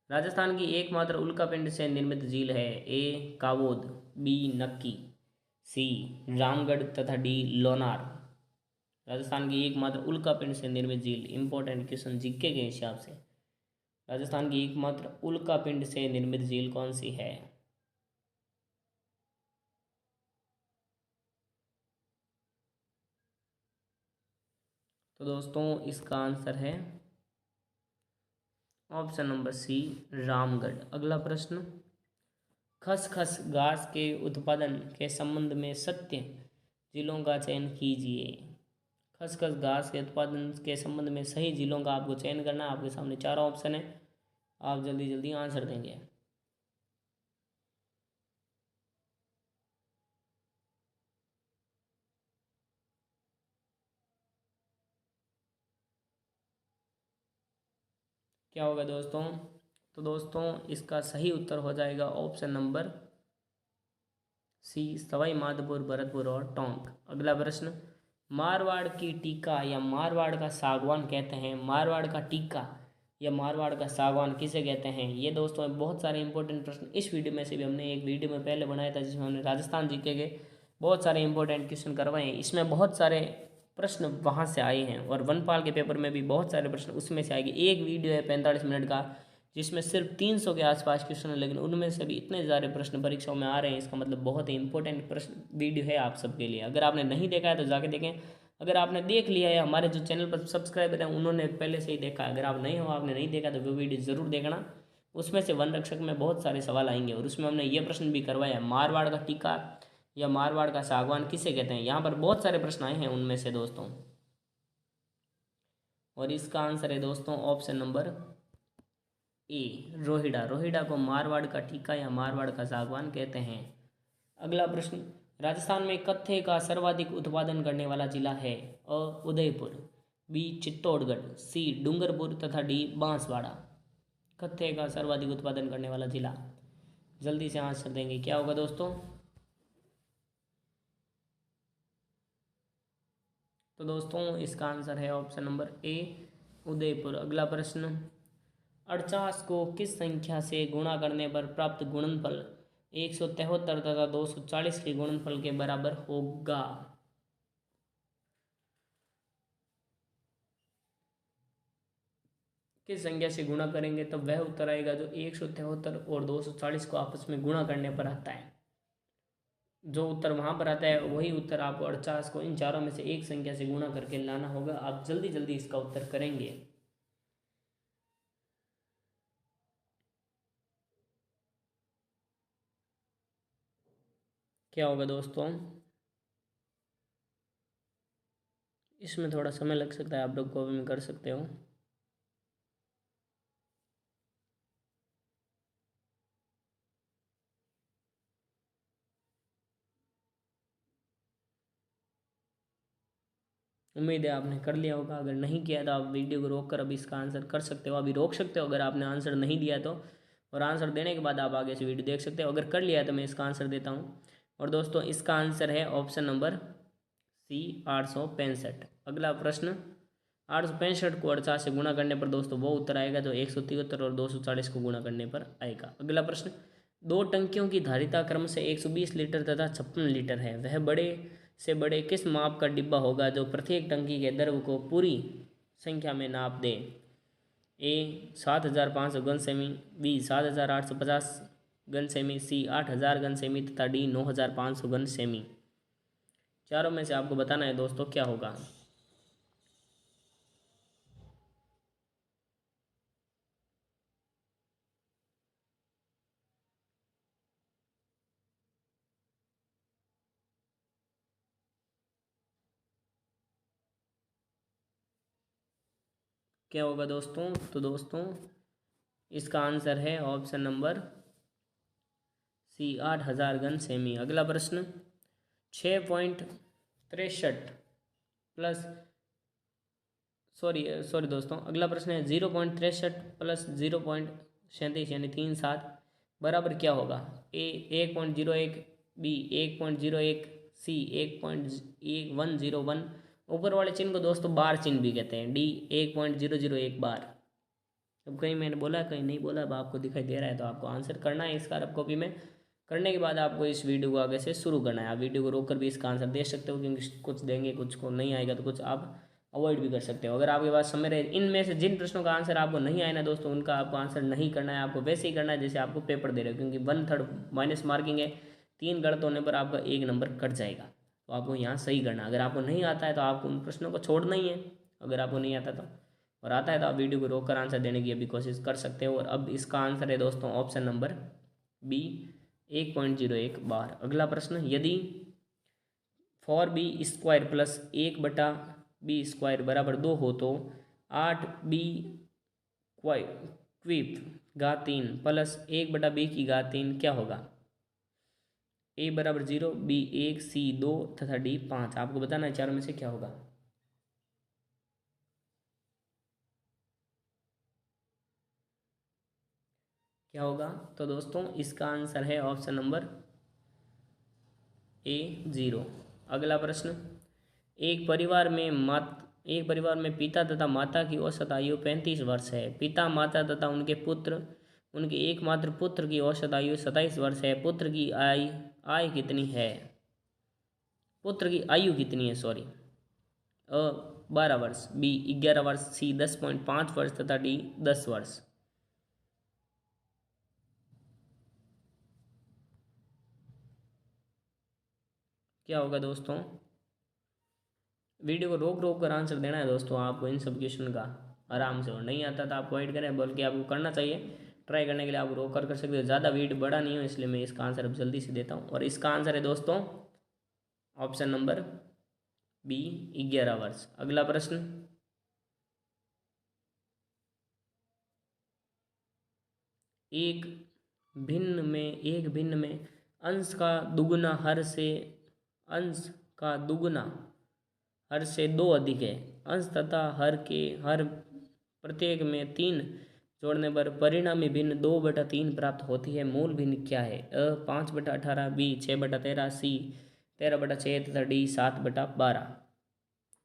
राजस्थान की एकमात्र उल्कापिंड से निर्मित झील है। ए कावोद, बी नक्की, सी रामगढ़ तथा डी लोनार। राजस्थान की एकमात्र उल्कापिंड से निर्मित झील, इंपॉर्टेंट क्वेश्चन जीके के हिसाब से। राजस्थान की एकमात्र उल्कापिंड से निर्मित झील कौन सी है। तो दोस्तों इसका आंसर है ऑप्शन नंबर सी रामगढ़। अगला प्रश्न, खसखस घास के उत्पादन के संबंध में सत्य जिलों का चयन कीजिए। खसखस घास के उत्पादन के संबंध में सही जिलों का आपको चयन करना है। आपके सामने चारों ऑप्शन है, आप जल्दी जल्दी आंसर देंगे। क्या होगा दोस्तों। तो दोस्तों इसका सही उत्तर हो जाएगा option number C Sawai Madhopur, Bharatpur और टोंक। अगला प्रश्न, मारवाड़ की टीका या मारवाड़ का सागवान कहते हैं। मारवाड़ का टीका या मारवाड़ का सागवान किसे कहते हैं। ये दोस्तों बहुत सारे इंपॉर्टेंट प्रश्न इस वीडियो में से भी हमने एक वीडियो में पहले बनाया था, जिसमें हमने राजस्थान जीके के बहुत सारे इंपॉर्टेंट क्वेश्चन करवाए हैं। इसमें बहुत सारे प्रश्न वहाँ से आए हैं और वनपाल के पेपर में भी बहुत सारे प्रश्न उसमें से आएंगे। एक वीडियो है 45 मिनट का, जिसमें सिर्फ 300 के आसपास क्वेश्चन है, लेकिन उनमें से भी इतने सारे प्रश्न परीक्षाओं में आ रहे हैं। इसका मतलब बहुत ही इंपॉर्टेंट प्रश्न वीडियो है आप सबके लिए। अगर आपने नहीं देखा है तो जाके देखें। अगर आपने देख लिया है, हमारे जो चैनल पर सब्सक्राइबर हैं उन्होंने पहले से ही देखा है। अगर आप नहीं हो, आपने नहीं देखा तो वो वीडियो ज़रूर देखना। उसमें से वन रक्षक में बहुत सारे सवाल आएंगे और उसमें हमने ये प्रश्न भी करवाया है, मारवाड़ का टीका या मारवाड़ का सागवान किसे कहते हैं। यहाँ पर बहुत सारे प्रश्न आए हैं उनमें से दोस्तों, और इसका आंसर है दोस्तों ऑप्शन नंबर ए रोहिड़ा। रोहिड़ा को मारवाड़ का टीका या मारवाड़ का सागवान कहते हैं। अगला प्रश्न, राजस्थान में कत्थे का सर्वाधिक उत्पादन करने वाला जिला है। अ उदयपुर, बी चित्तौड़गढ़, सी डूंगरपुर तथा डी बांसवाड़ा। कत्थे का सर्वाधिक उत्पादन करने वाला जिला, जल्दी से आंसर देंगे क्या होगा दोस्तों। तो दोस्तों इसका आंसर है ऑप्शन नंबर ए उदयपुर। अगला प्रश्न, 48 को किस संख्या से गुणा करने पर प्राप्त गुणनफल 173 तथा 240 के गुणनफल के बराबर होगा। किस संख्या से गुणा करेंगे तब वह उत्तर आएगा जो 173 और 240 को आपस में गुणा करने पर आता है। जो उत्तर वहां पर आता है वही उत्तर आपको 48 को इन चारों में से एक संख्या से गुणा करके लाना होगा। आप जल्दी जल्दी इसका उत्तर करेंगे। क्या होगा दोस्तों। इसमें थोड़ा समय लग सकता है, आप लोग को भी कर सकते हो। उम्मीद है आपने कर लिया होगा। अगर नहीं किया तो आप वीडियो को रोक कर अभी इसका आंसर कर सकते हो, अभी रोक सकते हो अगर आपने आंसर नहीं दिया तो। और आंसर देने के बाद आप आगे से वीडियो देख सकते हो। अगर कर लिया तो मैं इसका आंसर देता हूँ। और दोस्तों इसका आंसर है ऑप्शन नंबर सी 865। अगला प्रश्न, 865 को 48 से गुणा करने पर दोस्तों वो उत्तर आएगा जो 173 और 240 को गुणा करने पर आएगा। अगला प्रश्न, दो टंकियों की धारिता क्रम से 120 लीटर तथा 56 लीटर है। वह बड़े से बड़े किस माप का डिब्बा होगा जो प्रत्येक टंकी के द्रव को पूरी संख्या में नाप दे। ए 7500 घन सेमी, बी 7850 घन सेमी, सी 8000 घन सेमी तथा डी 9500 घन सेमी। चारों में से आपको बताना है दोस्तों क्या होगा। क्या होगा दोस्तों? तो दोस्तों इसका आंसर है ऑप्शन नंबर सी, 8,000 घन सेमी। अगला प्रश्न, 6.63 प्लस सॉरी सॉरी दोस्तों, अगला प्रश्न है 0.63 प्लस 0.37 यानी 37 बराबर क्या होगा? ए 1.01, बी 1.01, सी 1.101। ऊपर वाले चिन्ह को दोस्तों बार चिन्ह भी कहते हैं। डी 1.001 बार। अब कहीं मैंने बोला कहीं नहीं बोला, अब आपको दिखाई दे रहा है तो आपको आंसर करना है इसका रफ कॉपी में। करने के बाद आपको इस वीडियो को आगे से शुरू करना है। आप वीडियो को रोक कर भी इसका आंसर दे सकते हो, क्योंकि कुछ देंगे कुछ को नहीं आएगा तो कुछ आप अवॉइड भी कर सकते हो। अगर आपके पास समय रहे, इनमें से जिन प्रश्नों का आंसर आपको नहीं आया ना दोस्तों, उनका आपको आंसर नहीं करना है। आपको वैसे ही करना है जैसे आपको पेपर दे रहे हो, क्योंकि 1/3 माइनस मार्किंग है। 3 गलत होने पर आपका 1 नंबर कट जाएगा। तो आपको यहाँ सही करना। अगर आपको नहीं आता है तो आपको उन प्रश्नों को छोड़ना ही है, अगर आपको नहीं आता तो। और आता है तो आप वीडियो को रोक कर आंसर देने की अभी कोशिश कर सकते हो। और अब इसका आंसर है दोस्तों ऑप्शन नंबर बी, 1.01 बार। अगला प्रश्न, यदि 4b² प्लस 1/b² बराबर 2 हो तो 8b क्वीब घात 3 प्लस 1/b³ क्या होगा? ए बराबर 0, बी 1, सी 2 तथा डी 5। आपको बताना है चारों में से क्या होगा। क्या होगा? तो दोस्तों इसका आंसर है ऑप्शन नंबर ए 0। अगला प्रश्न, एक परिवार में पिता तथा माता की औसत आयु 35 वर्ष है। पिता, माता तथा उनके एकमात्र पुत्र की औसत आयु 27 वर्ष है। पुत्र की आय कितनी है? पुत्र की आयु कितनी है? सॉरी, 12 वर्ष, बी 11 वर्ष, सी 10.5 वर्ष तथा डी 10 वर्ष। क्या होगा दोस्तों? वीडियो को रोक रोक कर आंसर देना है दोस्तों आपको इन सब क्वेश्चन का, आराम से। और नहीं आता तो आप वेट करें, बल्कि आपको करना चाहिए। ट्राई करने के लिए आप रोक कर सकते हो। ज़्यादा वीडियो बड़ा नहीं हो, इसलिए मैं इसका आंसर अब जल्दी से देता हूँ। और इसका आंसर है दोस्तों ऑप्शन नंबर बी, 11 वर्ष। अगला प्रश्न, एक एक भिन्न में अंश का दुगुना हर से 2 अधिक है। अंश तथा हर प्रत्येक में 3 जोड़ने पर परिणामी भिन्न 2/3 प्राप्त होती है। मूल भिन्न क्या है? 5/18, बी 6/13, सी 13/6 तथा डी 7/12।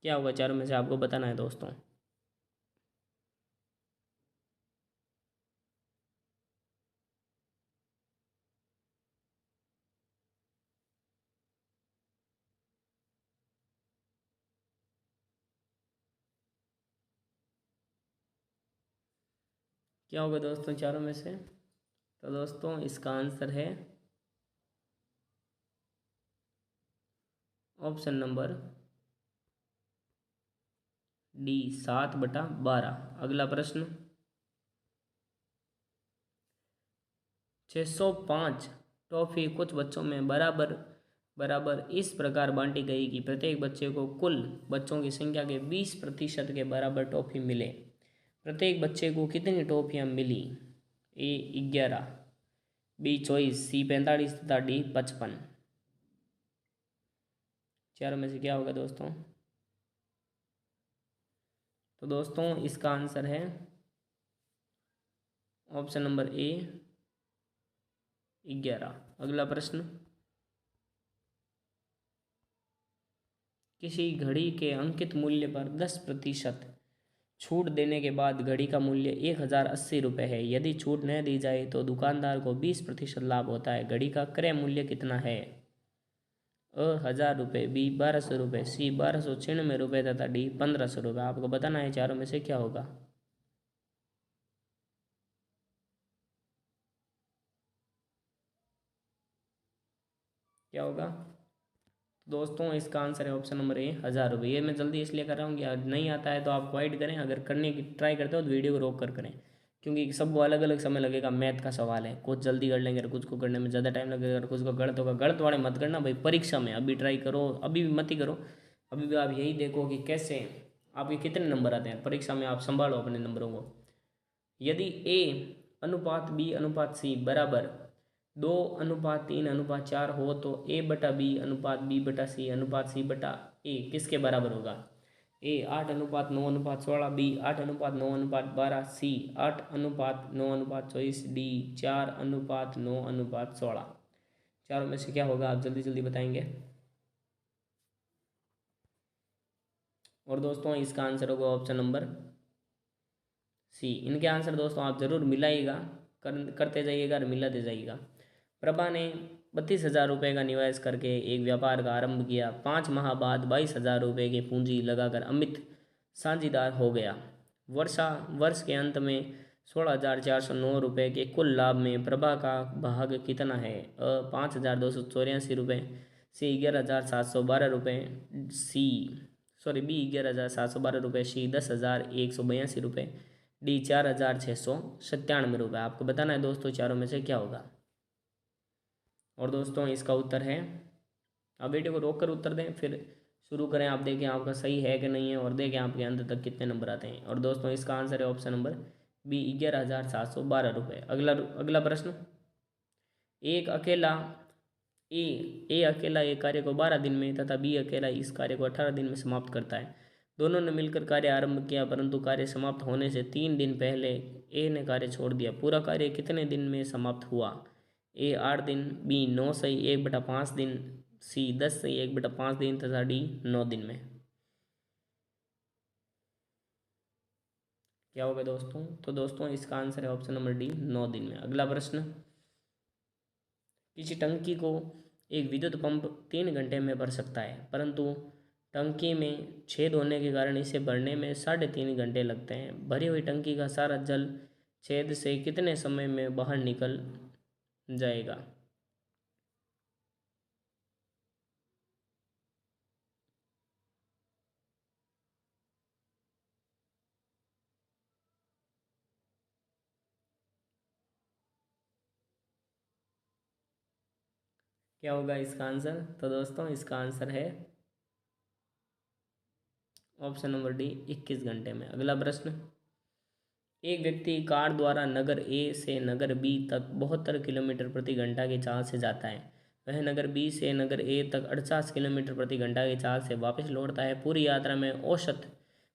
क्या होगा? चारों में से आपको बताना है दोस्तों। क्या होगा दोस्तों चारों में से? तो दोस्तों इसका आंसर है ऑप्शन नंबर डी, 7/12। अगला प्रश्न, 605 टॉफी कुछ बच्चों में बराबर बराबर इस प्रकार बांटी गई कि प्रत्येक बच्चे को कुल बच्चों की संख्या के 20% के बराबर टॉफी मिले। प्रत्येक बच्चे को कितनी टॉफियाँ मिली? ए 11, बी 24, सी 45 तथा डी 55। चारों में से क्या होगा दोस्तों? तो दोस्तों इसका आंसर है ऑप्शन नंबर ए, 11। अगला प्रश्न, किसी घड़ी के अंकित मूल्य पर 10% छूट देने के बाद घड़ी का मूल्य 1,080 रुपये है। यदि छूट न दी जाए तो दुकानदार को 20% लाभ होता है। घड़ी का क्रय मूल्य कितना है? 1,000 रुपये, बी 1,200 रुपये, सी 1,296 रुपये तथा डी 1,500 रुपये। आपको बताना है चारों में से क्या होगा। क्या होगा? दोस्तों इसका आंसर है ऑप्शन नंबर ए, 1,000 रुपये। ये मैं जल्दी इसलिए कर रहा हूँ कि नहीं आता है तो आप गाइड करें। अगर करने की ट्राई करते हो तो वीडियो को रोक कर करें, क्योंकि सबको अलग अलग समय लगेगा। मैथ का सवाल है, कुछ जल्दी कर लेंगे, कुछ को करने में ज़्यादा टाइम लगेगा, कुछ को गलत होगा। गलत वाले मत करना भाई, परीक्षा में। अभी ट्राई करो, अभी भी मत ही करो। अभी भी आप यही देखो कि कैसे आपके कितने नंबर आते हैं परीक्षा में, आप संभालो अपने नंबरों को। यदि ए अनुपात बी अनुपात सी बराबर 2:3:4 हो तो ए बटा बी अनुपात बी बटा सी अनुपात सी बटा ए किसके बराबर होगा? ए 8:9:16, बी 8:9:12, सी 8:9:24, डी 4:9:16। चारों में से क्या होगा आप जल्दी जल्दी बताएंगे। और दोस्तों इसका आंसर होगा ऑप्शन नंबर सी। इनके आंसर दोस्तों आप जरूर मिलाइएगा, करते जाइएगा और मिलाते जाइएगा। प्रभा ने 32,000 रुपये का निवेश करके एक व्यापार का आरंभ किया। 5 माह बाद 22,000 रुपये की पूंजी लगाकर अमित साझीदार हो गया। वर्ष के अंत में 16,409 रुपये के कुल लाभ में प्रभा का भाग कितना है? 5,284 रुपये, सी 11,712 रुपये, बी 11,712 रुपये, सी 10,182 रुपये, डी 4,697 रुपये। आपको बताना है दोस्तों चारों में से क्या होगा। और दोस्तों इसका उत्तर है, आप वीडियो को रोक कर उत्तर दें फिर शुरू करें, आप देखें आपका सही है कि नहीं है और देखें आपके अंत तक कितने नंबर आते हैं। और दोस्तों इसका आंसर है ऑप्शन नंबर बी 11,712 रुपये। अगला प्रश्न, एक अकेला एक कार्य को 12 दिन में तथा बी अकेला इस कार्य को 18 दिन में समाप्त करता है। दोनों ने मिलकर कार्य आरंभ किया परंतु कार्य समाप्त होने से 3 दिन पहले ए ने कार्य छोड़ दिया। पूरा कार्य कितने दिन में समाप्त हुआ? ए 8 दिन, बी 9 सही 1/5 दिन, सी 10 सही 1/5 दिन तथा डी 9 दिन में। क्या होगा दोस्तों? तो दोस्तों इसका आंसर है ऑप्शन नंबर डी 9 दिन में। अगला प्रश्न, किसी टंकी को एक विद्युत पंप 3 घंटे में भर सकता है परंतु टंकी में छेद होने के कारण इसे भरने में 3.5 घंटे लगते हैं। भरी हुई टंकी का सारा जल छेद से कितने समय में बाहर निकल जाएगा? क्या होगा इसका आंसर? तो दोस्तों इसका आंसर है ऑप्शन नंबर डी 21 घंटे में। अगला प्रश्न, एक व्यक्ति कार द्वारा नगर ए से नगर बी तक 72 किलोमीटर प्रति घंटा की चाल से जाता है। वह नगर बी से नगर ए तक 48 किलोमीटर प्रति घंटा की चाल से वापस लौटता है। पूरी यात्रा में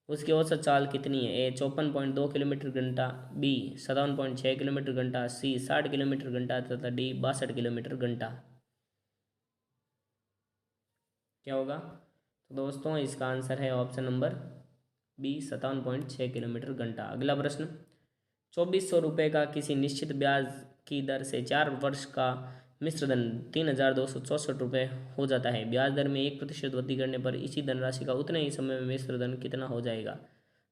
उसकी औसत चाल कितनी है? ए 54.2 किलोमीटर घंटा, बी 57.6 किलोमीटर घंटा, सी 60 किलोमीटर घंटा तथा डी 62 किलोमीटर घंटा। क्या होगा? तो दोस्तों इसका आंसर है ऑप्शन नंबर बी 57.6 किलोमीटर घंटा। अगला प्रश्न, 2400 रुपये का किसी निश्चित ब्याज की दर से 4 वर्ष का मिश्र धन 3,264 रुपये हो जाता है। ब्याज दर में 1% वृद्धि करने पर इसी धनराशि का उतने ही समय में मिश्र धन कितना हो जाएगा?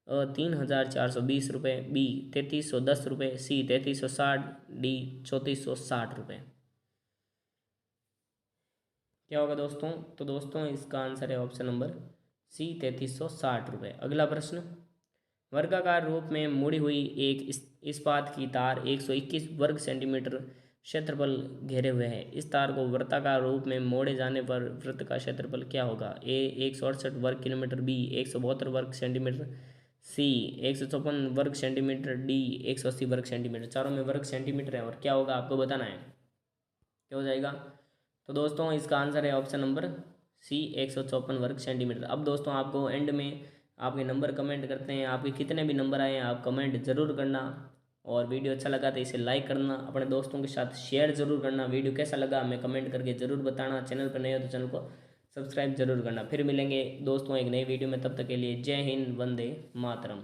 3,420 रुपये, बी 3,310 रुपये, सी 3,360, डी 3,460 रुपये। क्या होगा दोस्तों? तो दोस्तों इसका आंसर है ऑप्शन नंबर सी 3,360 रुपये। अगला प्रश्न, वर्गाकार रूप में मुड़ी हुई एक इस्पात की तार 121 वर्ग सेंटीमीटर क्षेत्रफल घेरे हुए है। इस तार को वृत्ताकार रूप में मोड़े जाने पर वृत्त का क्षेत्रफल क्या होगा? ए 168 वर्ग किलोमीटर, बी 172 वर्ग सेंटीमीटर, सी 154 वर्ग सेंटीमीटर, डी 180 वर्ग सेंटीमीटर। चारों में वर्ग सेंटीमीटर है और क्या होगा आपको बताना है। क्या हो जाएगा? तो दोस्तों इसका आंसर है ऑप्शन नंबर सी 154 वर्ग सेंटीमीटर। अब दोस्तों आपको एंड में आपके नंबर कमेंट करते हैं, आपके कितने भी नंबर आए हैं आप कमेंट ज़रूर करना। और वीडियो अच्छा लगा तो इसे लाइक करना, अपने दोस्तों के साथ शेयर ज़रूर करना। वीडियो कैसा लगा हमें कमेंट करके ज़रूर बताना। चैनल पर नए हो तो चैनल को सब्सक्राइब जरूर करना। फिर मिलेंगे दोस्तों एक नई वीडियो में, तब तक के लिए जय हिंद, वंदे मातरम।